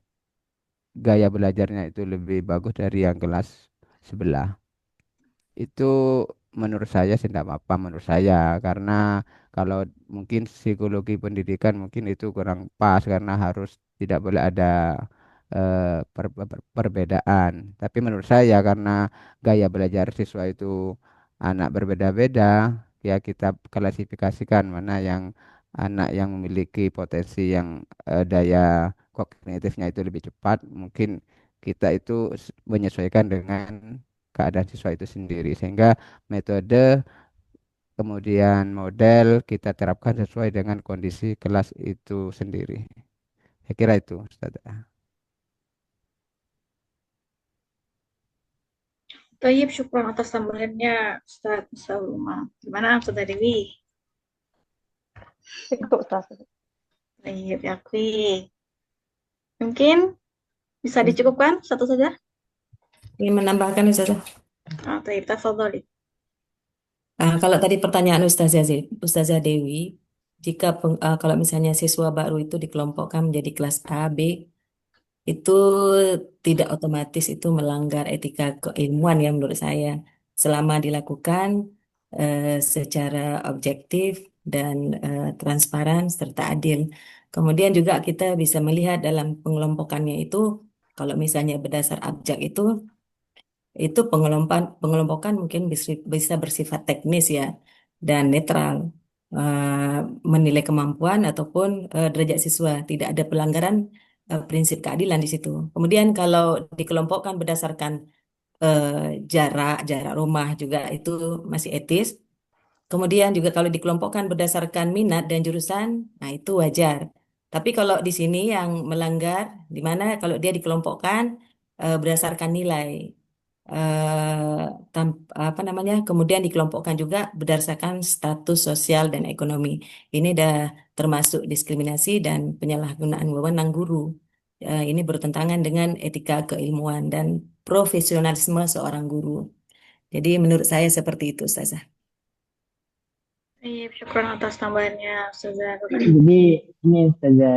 gaya belajarnya itu lebih bagus dari yang kelas sebelah. Itu menurut saya sih tidak apa-apa menurut saya karena kalau mungkin psikologi pendidikan mungkin itu kurang pas karena harus tidak boleh ada perbedaan. Tapi menurut saya karena gaya belajar siswa itu anak berbeda-beda, ya kita klasifikasikan mana yang anak yang memiliki potensi yang daya kognitifnya itu lebih cepat, mungkin kita itu menyesuaikan dengan keadaan siswa itu sendiri sehingga metode kemudian model kita terapkan sesuai dengan kondisi kelas itu sendiri. Saya kira itu, Ustaz. Tayyip, syukur atas tambahannya Ustaz Salma. Gimana Ustaz Dewi? Cukup, Ustaz. Tayyip, Yakwi. Mungkin bisa dicukupkan satu saja? Ingin menambahkan Ustaz. Tayyip, tafadholi. Kalau tadi pertanyaan Ustazah Dewi, jika kalau misalnya siswa baru itu dikelompokkan menjadi kelas A, B, itu tidak otomatis itu melanggar etika keilmuan ya menurut saya. Selama dilakukan secara objektif dan transparan serta adil. Kemudian juga kita bisa melihat dalam pengelompokannya itu, kalau misalnya berdasar abjad itu pengelompokan mungkin bisa bersifat teknis ya dan netral, eh, menilai kemampuan ataupun derajat siswa, tidak ada pelanggaran prinsip keadilan di situ. Kemudian kalau dikelompokkan berdasarkan eh, jarak rumah juga itu masih etis. Kemudian juga kalau dikelompokkan berdasarkan minat dan jurusan, nah itu wajar. Tapi kalau di sini yang melanggar, di mana kalau dia dikelompokkan berdasarkan nilai, eh, apa namanya, kemudian dikelompokkan juga berdasarkan status sosial dan ekonomi. Ini dah termasuk diskriminasi dan penyalahgunaan wewenang guru. Ini bertentangan dengan etika keilmuan dan profesionalisme seorang guru. Jadi menurut saya seperti itu, Ustazah. Tayyip, syukur atas tambahannya Ustazah. Jadi ini saja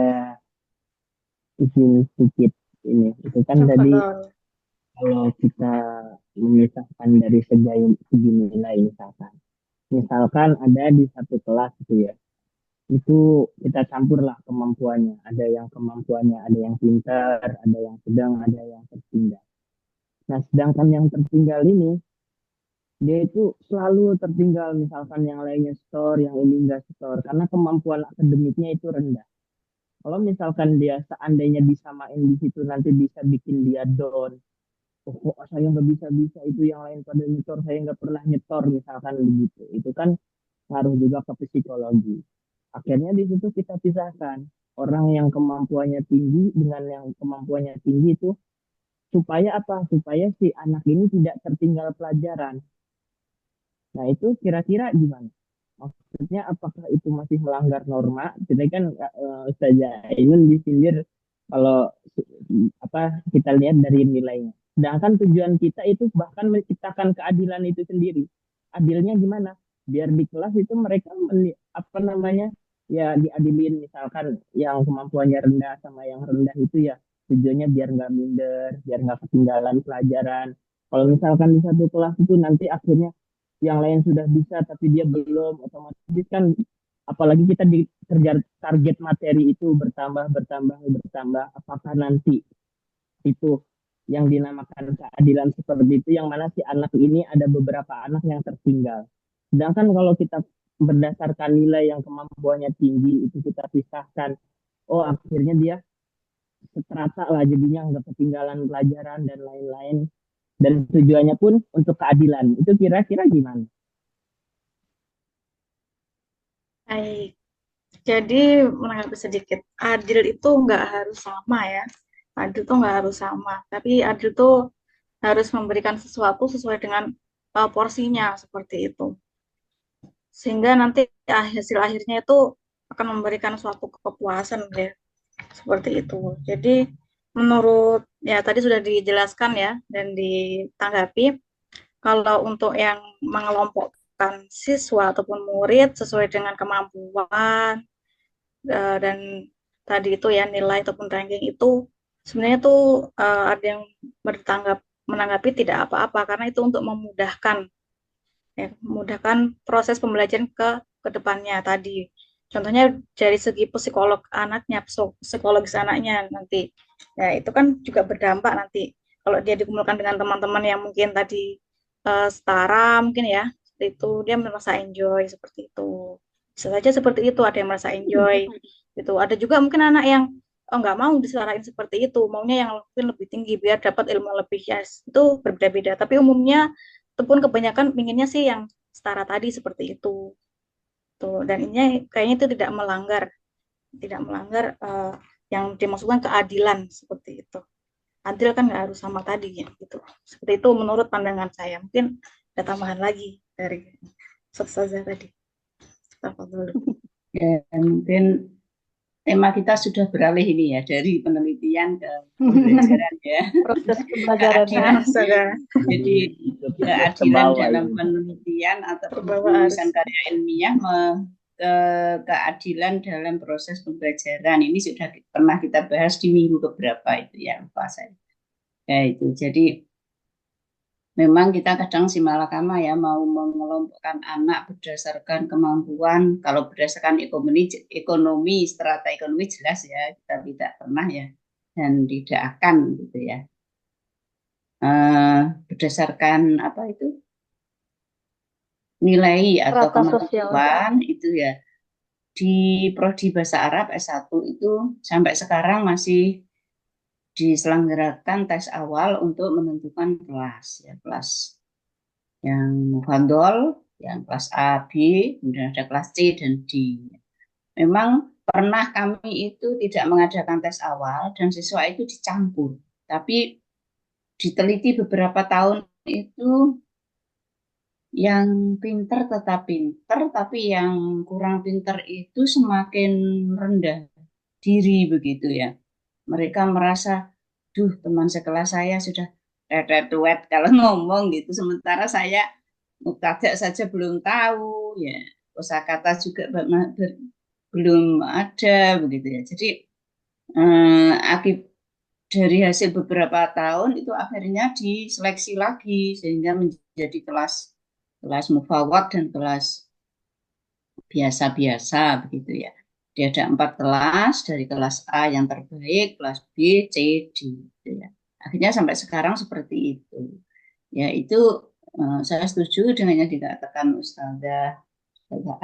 izin sedikit ini. Itu kan tadi Betul. kalau kita memisahkan dari segi nilai misalkan ada di satu kelas gitu ya, itu kita campurlah kemampuannya. Ada yang kemampuannya, ada yang pintar, ada yang sedang, ada yang tertinggal. Nah, sedangkan yang tertinggal ini, dia itu selalu tertinggal. Misalkan yang lainnya store, yang ini enggak store, karena kemampuan akademiknya itu rendah. Kalau misalkan dia seandainya disamain di situ, nanti bisa bikin dia down. Oh, kok saya nggak bisa-bisa, itu yang lain pada nyetor, saya nggak pernah nyetor, misalkan begitu. Itu kan ngaruh juga ke psikologi. Akhirnya di situ kita pisahkan orang yang kemampuannya tinggi dengan yang kemampuannya tinggi itu supaya apa? Supaya si anak ini tidak tertinggal pelajaran. Nah, itu kira-kira gimana? Maksudnya apakah itu masih melanggar norma? Kita kan Ustazah Ainun disindir kalau apa kita lihat dari nilainya. Sedangkan tujuan kita itu bahkan menciptakan keadilan itu sendiri. Adilnya gimana? Biar di kelas itu mereka apa namanya ya diadilin, misalkan yang kemampuannya rendah sama yang rendah itu ya tujuannya biar nggak minder, biar nggak ketinggalan pelajaran. Kalau misalkan di satu kelas itu nanti akhirnya yang lain sudah bisa tapi dia belum, otomatis kan apalagi kita dikejar target materi itu bertambah bertambah bertambah, apakah nanti itu yang dinamakan keadilan seperti itu, yang mana si anak ini ada beberapa anak yang tertinggal. Sedangkan kalau kita berdasarkan nilai yang kemampuannya tinggi itu kita pisahkan, oh akhirnya dia seterata lah jadinya, nggak ketinggalan pelajaran dan lain-lain, dan tujuannya pun untuk keadilan. Itu kira-kira gimana? Baik. Jadi menanggapi sedikit, adil itu nggak harus sama ya. Adil itu nggak harus sama, tapi adil itu harus memberikan sesuatu sesuai dengan porsinya seperti itu. Sehingga nanti hasil akhirnya itu akan memberikan suatu kepuasan ya, seperti itu. Jadi menurut ya tadi sudah dijelaskan ya dan ditanggapi, kalau untuk yang mengelompokkan siswa ataupun murid sesuai dengan kemampuan dan tadi itu ya nilai ataupun ranking itu sebenarnya tuh ada yang menanggapi tidak apa-apa karena itu untuk memudahkan ya, memudahkan proses pembelajaran ke depannya tadi. Contohnya dari segi psikolog anaknya, psikologis anaknya nanti. Ya, itu kan juga berdampak nanti. Kalau dia dikumpulkan dengan teman-teman yang mungkin tadi setara mungkin ya, itu dia merasa enjoy seperti itu. Bisa saja seperti itu, ada yang merasa enjoy. Gitu. Ada juga mungkin anak yang nggak mau disetarain seperti itu, maunya yang mungkin lebih tinggi biar dapat ilmu lebih. Yes, itu berbeda-beda. Tapi umumnya ataupun kebanyakan inginnya sih yang setara tadi seperti itu. Tuh, dan ini kayaknya itu tidak melanggar yang dimaksudkan keadilan seperti itu. Adil kan nggak harus sama tadi ya, gitu. Seperti itu menurut pandangan saya. Mungkin ada tambahan lagi dari Ustazah tadi. Ya, mungkin tema kita sudah beralih ini ya dari penelitian ke pembelajaran ya. Proses pembelajaran. Jadi keadilan dalam penelitian atau penulisan karya ilmiah ke keadilan dalam proses pembelajaran ini sudah pernah kita bahas di minggu keberapa itu ya, lupa saya. Ya itu. Jadi memang kita kadang simalakama ya mau mengelompokkan anak berdasarkan kemampuan. Kalau berdasarkan ekonomi, strata ekonomi jelas ya kita tidak pernah ya dan tidak akan gitu ya. Berdasarkan apa itu nilai atau kemampuan itu ya di prodi bahasa Arab S1 itu sampai sekarang masih diselenggarakan tes awal untuk menentukan kelas ya, kelas yang mufadhol, yang kelas A, B, kemudian ada kelas C dan D. Memang pernah kami itu tidak mengadakan tes awal dan siswa itu dicampur, tapi diteliti beberapa tahun itu yang pinter tetap pinter, tapi yang kurang pinter itu semakin rendah diri begitu ya. Mereka merasa, duh teman sekelas saya sudah tuet kalau ngomong gitu, sementara saya mubtada saja belum tahu ya, kosakata juga belum ada begitu ya. Jadi Dari hasil beberapa tahun itu akhirnya diseleksi lagi sehingga menjadi kelas mufawat dan kelas biasa-biasa begitu ya. Dia ada 4 kelas, dari kelas A yang terbaik, kelas B, C, D gitu ya. Akhirnya sampai sekarang seperti itu. Ya itu saya setuju dengan yang dikatakan Ustazah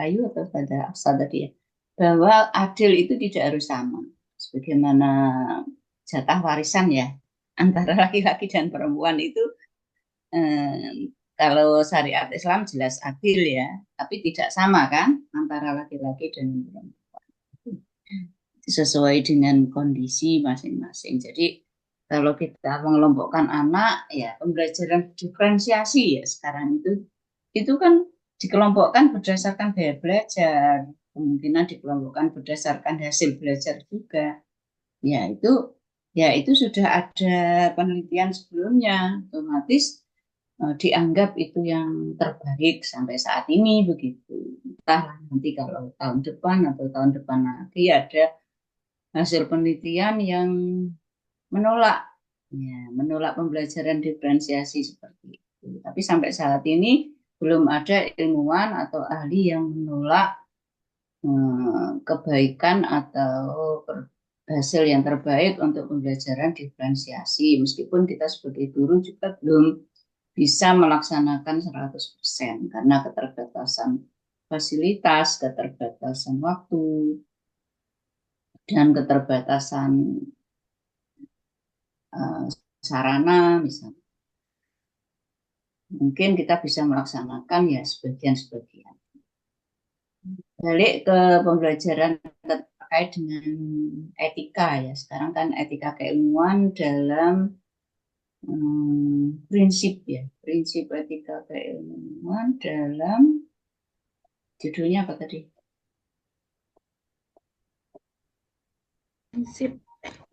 Ayu atau Ustazah Afsal tadi ya, bahwa adil itu tidak harus sama. Sebagaimana jatah warisan ya antara laki-laki dan perempuan itu kalau syariat Islam jelas adil ya, tapi tidak sama kan antara laki-laki dan perempuan. Sesuai dengan kondisi masing-masing. Jadi kalau kita mengelompokkan anak ya pembelajaran diferensiasi ya sekarang itu kan dikelompokkan berdasarkan gaya belajar, kemungkinan dikelompokkan berdasarkan hasil belajar juga. Ya itu sudah ada penelitian sebelumnya, otomatis dianggap itu yang terbaik sampai saat ini begitu. Entah nanti kalau tahun depan atau tahun depan lagi ada hasil penelitian yang menolak pembelajaran diferensiasi seperti itu. Tapi sampai saat ini belum ada ilmuwan atau ahli yang menolak kebaikan atau hasil yang terbaik untuk pembelajaran diferensiasi. Meskipun kita sebagai guru juga belum bisa melaksanakan 100% karena keterbatasan fasilitas, keterbatasan waktu, dan keterbatasan sarana misalnya. Mungkin kita bisa melaksanakan ya sebagian-sebagian. Balik ke pembelajaran terkait dengan etika ya. Sekarang kan etika keilmuan dalam prinsip ya. Prinsip etika keilmuan dalam judulnya apa tadi?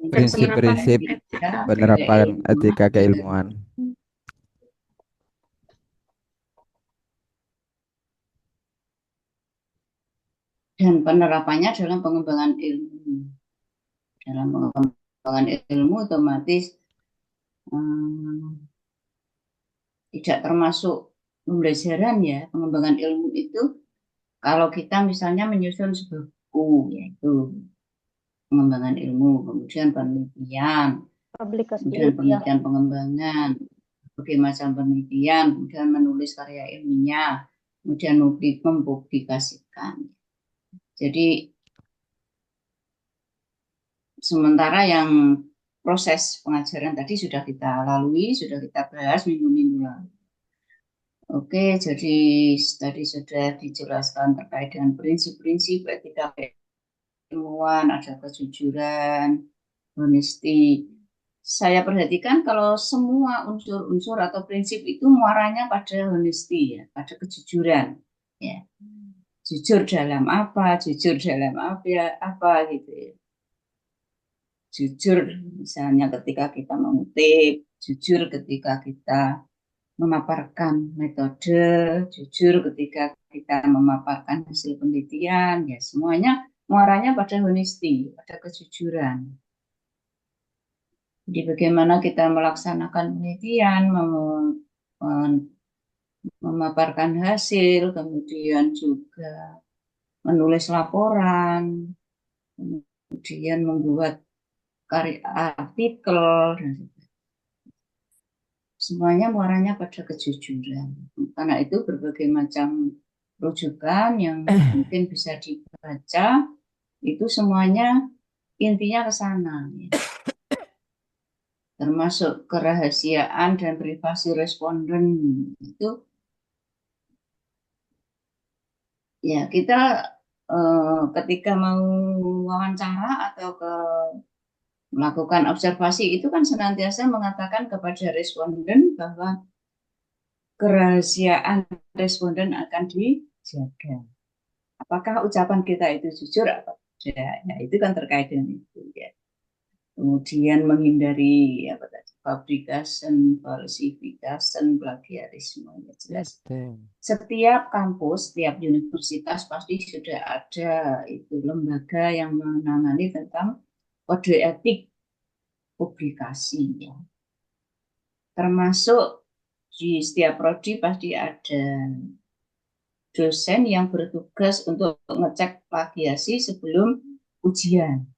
Prinsip-prinsip penerapan etika keilmuan. Dan penerapannya dalam pengembangan ilmu. Dalam pengembangan ilmu otomatis tidak termasuk pembelajaran ya. Pengembangan ilmu itu kalau kita misalnya menyusun sebuah buku, yaitu pengembangan ilmu, kemudian penelitian, kemudian penelitian pengembangan, berbagai macam penelitian, kemudian menulis karya ilmiah, kemudian mempublikasikan. Jadi sementara yang proses pengajaran tadi sudah kita lalui, sudah kita bahas minggu-minggu lalu. Oke, jadi tadi sudah dijelaskan terkait dengan prinsip-prinsip etika keilmuan, ada kejujuran, honesty. Saya perhatikan kalau semua unsur-unsur atau prinsip itu muaranya pada honesty ya, pada kejujuran. Ya. Jujur dalam apa gitu ya. Jujur misalnya ketika kita mengutip, jujur ketika kita memaparkan metode, jujur ketika kita memaparkan hasil penelitian, ya semuanya muaranya pada honesty, pada kejujuran. Jadi bagaimana kita melaksanakan penelitian, memaparkan hasil, kemudian juga menulis laporan, kemudian membuat karya artikel, dan semuanya muaranya pada kejujuran. Karena itu berbagai macam rujukan yang mungkin bisa dibaca, itu semuanya intinya ke sana. Termasuk kerahasiaan dan privasi responden itu ya kita ketika mau wawancara atau melakukan observasi itu kan senantiasa mengatakan kepada responden bahwa kerahasiaan responden akan dijaga. Apakah ucapan kita itu jujur atau tidak? Ya, itu kan terkait dengan itu ya. Kemudian menghindari fabrication, falsification, plagiarisme. Ya jelas. Setiap kampus, setiap universitas pasti sudah ada itu lembaga yang menangani tentang kode etik publikasi ya. Termasuk di setiap prodi pasti ada dosen yang bertugas untuk ngecek plagiasi sebelum ujian.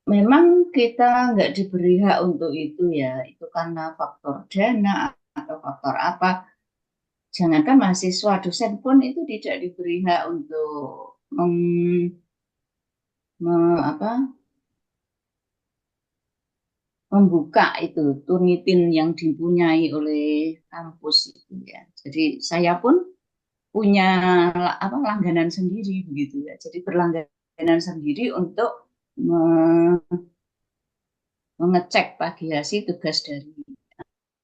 Memang kita nggak diberi hak untuk itu ya, itu karena faktor dana atau faktor apa. Jangankan mahasiswa, dosen pun itu tidak diberi hak untuk apa, membuka itu Turnitin yang dipunyai oleh kampus itu ya. Jadi saya pun punya apa langganan sendiri begitu ya. Jadi berlangganan sendiri untuk mengecek plagiasi tugas dari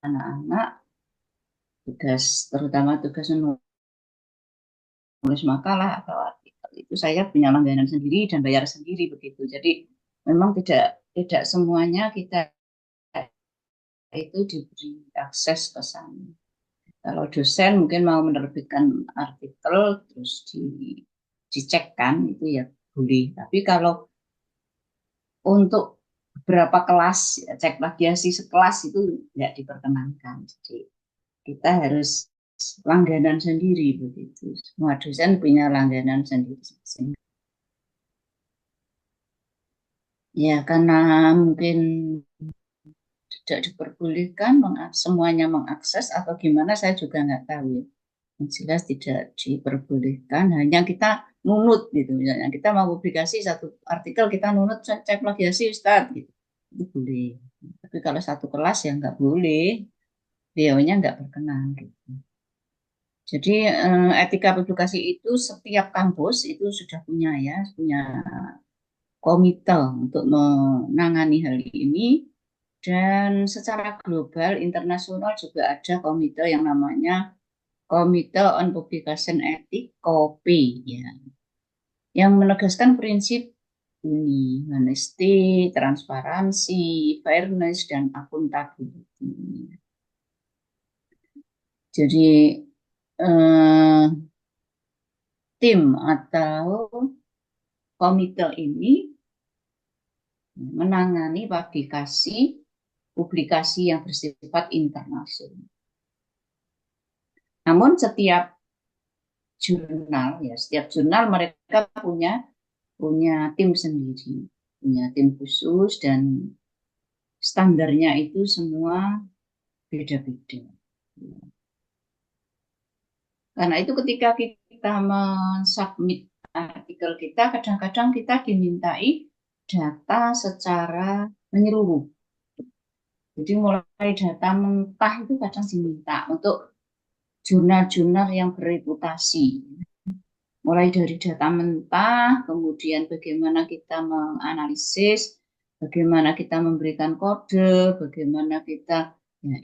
anak-anak, tugas terutama tugas menulis makalah atau artikel itu saya punya langganan sendiri dan bayar sendiri begitu. Jadi memang tidak semuanya kita itu diberi akses ke sana. Kalau dosen mungkin mau menerbitkan artikel terus dicekkan itu ya boleh. Tapi kalau untuk beberapa kelas ya, cek plagiasi sekelas itu tidak diperkenankan. Jadi kita harus langganan sendiri begitu. Semua dosen punya langganan sendiri. Ya karena mungkin tidak diperbolehkan semuanya mengakses atau gimana saya juga nggak tahu ya. Yang jelas tidak diperbolehkan, hanya kita nunut gitu. Misalnya kita mau publikasi satu artikel kita nunut cek plagiasi Ustadz gitu. Itu boleh. Tapi kalau satu kelas ya nggak boleh, beliaunya nggak berkenan gitu. Jadi etika publikasi itu setiap kampus itu sudah punya ya, punya komite untuk menangani hal ini. Dan secara global, internasional juga ada komite yang namanya Komite on Publication Ethics (KOPE) ya, yang menegaskan prinsip ini, honesty, transparansi, fairness, dan akuntabilitas. Jadi tim atau komite ini menangani publikasi yang bersifat internasional. Namun setiap jurnal mereka punya tim sendiri, punya tim khusus dan standarnya itu semua beda-beda. Karena itu ketika kita mensubmit artikel kita, kadang-kadang kita dimintai data secara menyeluruh. Jadi mulai data mentah itu kadang diminta untuk jurnal-jurnal yang bereputasi. Mulai dari data mentah, kemudian bagaimana kita menganalisis, bagaimana kita memberikan kode, bagaimana kita, ya,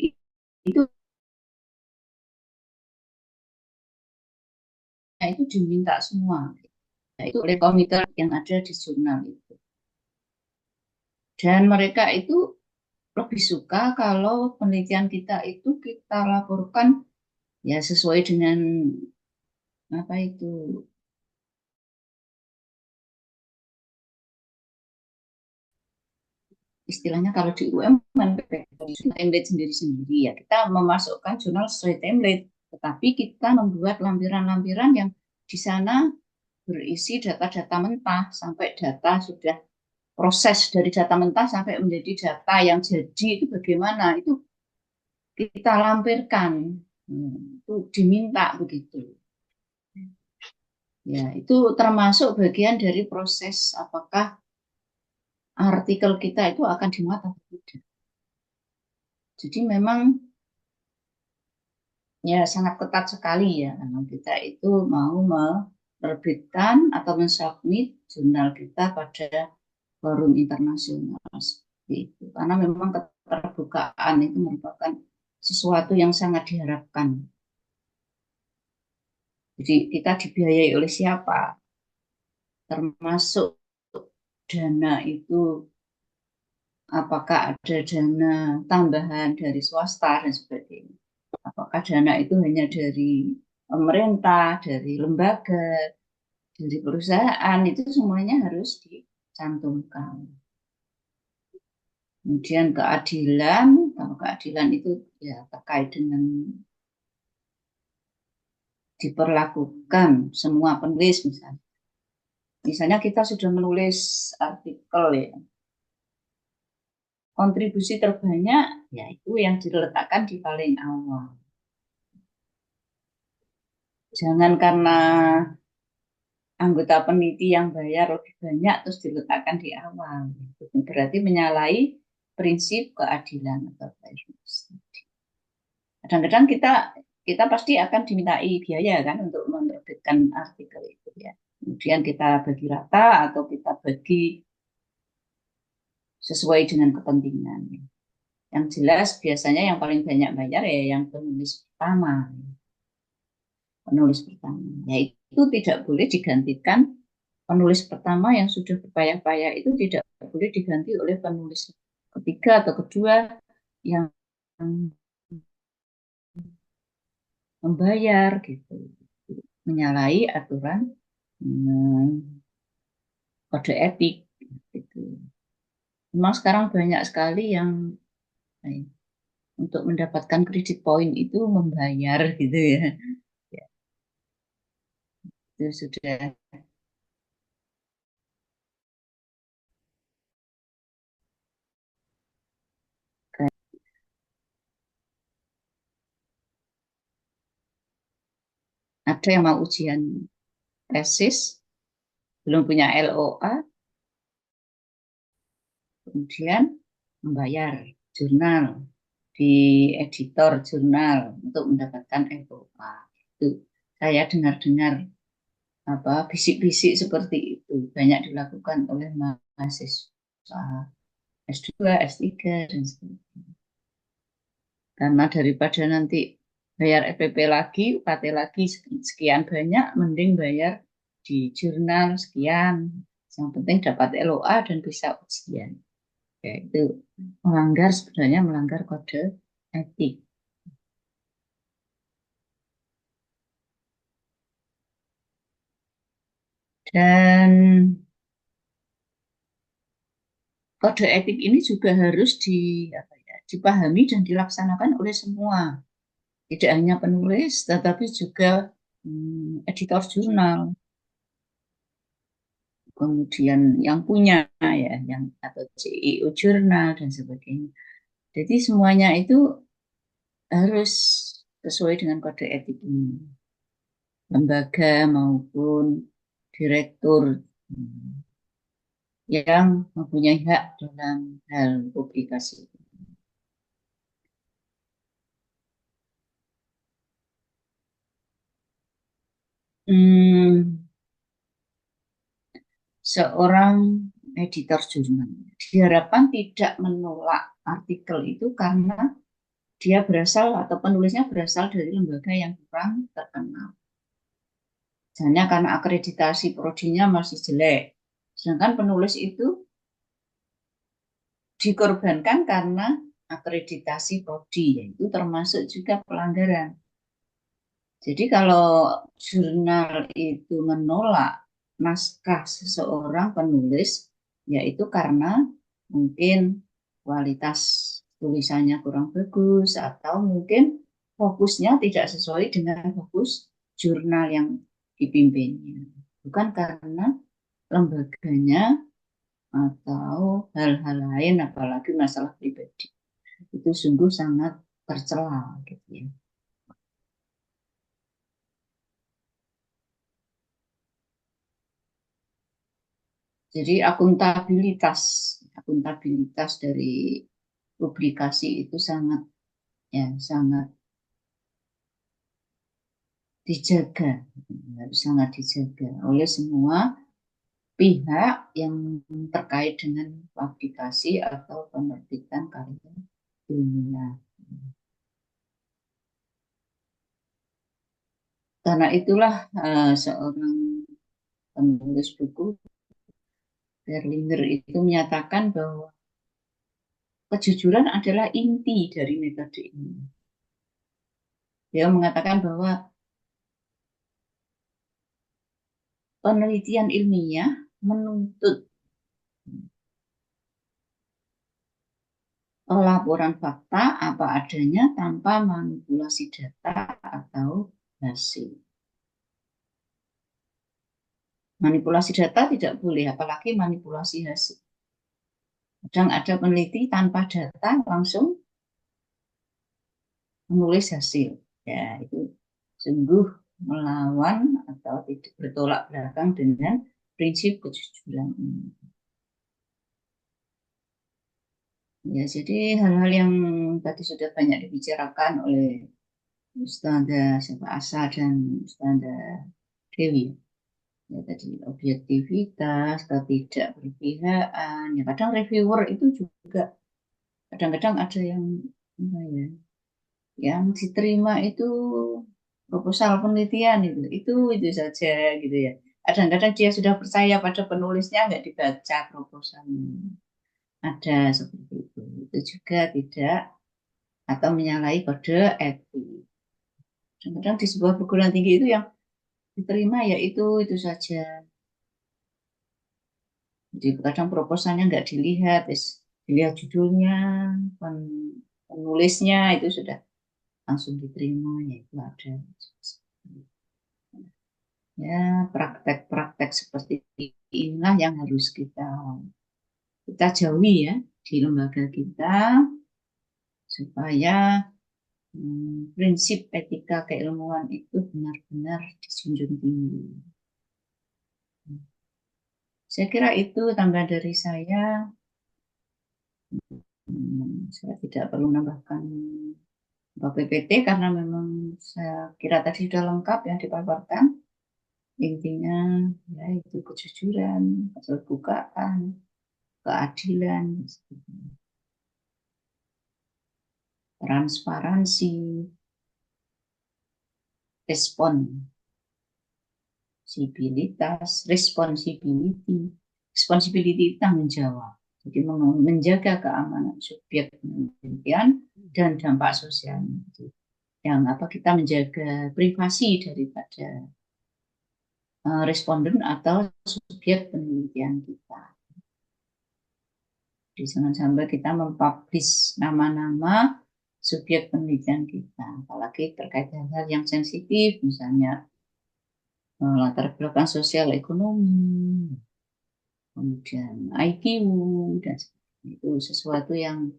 itu diminta semua. Itu oleh komite yang ada di jurnal itu. Dan mereka itu lebih suka kalau penelitian kita itu kita laporkan ya sesuai dengan apa itu istilahnya kalau di UM template sendiri-sendiri ya, kita memasukkan jurnal sesuai template, tetapi kita membuat lampiran-lampiran yang di sana berisi data-data mentah sampai data sudah proses dari data mentah sampai menjadi data yang jadi itu bagaimana itu kita lampirkan, itu diminta begitu. Ya, itu termasuk bagian dari proses apakah artikel kita itu akan dimuat atau tidak. Jadi memang ya sangat ketat sekali ya, karena kita itu mau menerbitkan atau mensubmit jurnal kita pada forum internasional seperti itu. Karena memang keterbukaan itu merupakan sesuatu yang sangat diharapkan. Jadi kita dibiayai oleh siapa? Termasuk dana itu apakah ada dana tambahan dari swasta dan sebagainya. Apakah dana itu hanya dari pemerintah, dari lembaga, dari perusahaan itu semuanya harus dicantumkan. Kemudian keadilan, kalau keadilan itu ya terkait dengan diperlakukan semua penulis misalnya. Misalnya kita sudah menulis artikel ya, kontribusi terbanyak yaitu yang diletakkan di paling awal. Jangan karena anggota peneliti yang bayar lebih banyak terus diletakkan di awal. Itu berarti menyalahi prinsip keadilan atau fairness. Kadang-kadang kita pasti akan dimintai biaya kan untuk menerbitkan artikel itu ya. Kemudian kita bagi rata atau kita bagi sesuai dengan kepentingan. Yang jelas biasanya yang paling banyak bayar ya yang penulis pertama. Penulis pertama. Yaitu tidak boleh digantikan penulis pertama yang sudah berpayah-payah itu tidak boleh diganti oleh penulis ketiga atau kedua yang membayar gitu. Menyalahi aturan kode etik gitu. Memang sekarang banyak sekali yang untuk mendapatkan kredit poin itu membayar gitu ya. Itu sudah ada yang mau ujian tesis belum punya LOA kemudian membayar jurnal di editor jurnal untuk mendapatkan LOA. Itu saya dengar-dengar bisik-bisik seperti itu banyak dilakukan oleh mahasiswa S2, S3 dan sebagainya. Karena daripada nanti bayar FPP lagi, UKT lagi sekian banyak, mending bayar di jurnal sekian. Yang penting dapat LOA dan bisa ujian. Ya, itu sebenarnya melanggar kode etik. Dan kode etik ini juga harus dipahami dan dilaksanakan oleh semua. Tidak hanya penulis, tetapi juga editor jurnal. Kemudian yang punya ya, atau CEO jurnal dan sebagainya. Jadi semuanya itu harus sesuai dengan kode etik ini. Lembaga maupun direktur yang mempunyai hak dalam hal publikasi. Seorang editor jurnal diharapkan tidak menolak artikel itu karena dia berasal atau penulisnya berasal dari lembaga yang kurang terkenal. Misalnya karena akreditasi prodinya masih jelek. Sedangkan penulis itu dikorbankan karena akreditasi prodi, yaitu termasuk juga pelanggaran. Jadi kalau jurnal itu menolak naskah seseorang penulis, yaitu karena mungkin kualitas tulisannya kurang bagus atau mungkin fokusnya tidak sesuai dengan fokus jurnal yang dipimpinnya. Bukan karena lembaganya atau hal-hal lain, apalagi masalah pribadi. Itu sungguh sangat tercela gitu ya. Jadi akuntabilitas dari publikasi itu sangat dijaga, harus sangat dijaga oleh semua pihak yang terkait dengan publikasi atau penerbitan karya ilmiah. Karena itulah seorang penulis buku Berlinger itu menyatakan bahwa kejujuran adalah inti dari metode ini. Dia mengatakan bahwa penelitian ilmiah menuntut laporan fakta apa adanya tanpa manipulasi data atau hasil. Manipulasi data tidak boleh, apalagi manipulasi hasil. Kadang ada peneliti tanpa data langsung menulis hasil. Ya, itu sungguh melawan atau tidak bertolak belakang dengan prinsip kejujuran ini. Ya, jadi hal-hal yang tadi sudah banyak dibicarakan oleh Ustazah Syafa Asa dan Ustazah Dewi. Ya, tadi objektivitas, ketidakberpihakan. Ya, kadang reviewer itu juga kadang-kadang ada yang yang diterima itu proposal penelitian itu saja gitu ya. Kadang-kadang dia sudah percaya pada penulisnya, nggak dibaca proposalnya. Ada seperti itu. Itu juga tidak atau menyalahi kode etik. Kadang-kadang di sebuah perguruan tinggi itu yang diterima ya itu saja. Jadi kadang proposalnya nggak dilihat, dilihat judulnya, penulisnya itu sudah langsung diterima, ya itu ada. Ya, praktek-praktek seperti inilah yang harus kita jauhi ya di lembaga kita supaya prinsip etika keilmuan itu benar-benar dijunjung tinggi. Saya kira itu tambahan dari saya. Saya tidak perlu menambahkan PPT karena memang saya kira tadi sudah lengkap ya dipaparkan. Intinya ya itu kejujuran, keterbukaan, keadilan, transparansi, responsibility itu tanggung jawab. Jadi menjaga keamanan subjek penelitian dan dampak sosialnya. Yang kita menjaga privasi daripada responden atau subjek penelitian kita. Jadi jangan sampai kita mempublish nama-nama subjek penelitian kita, apalagi terkait hal-hal yang sensitif, misalnya latar belakang sosial ekonomi, kemudian IQ, dan itu sesuatu yang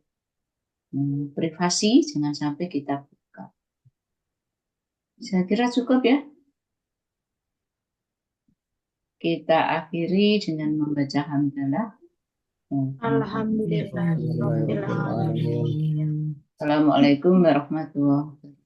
privasi, jangan sampai kita buka. Saya kira cukup ya. Kita akhiri dengan membaca hamdalah. Alhamdulillah. Assalamualaikum warahmatullahi wabarakatuh.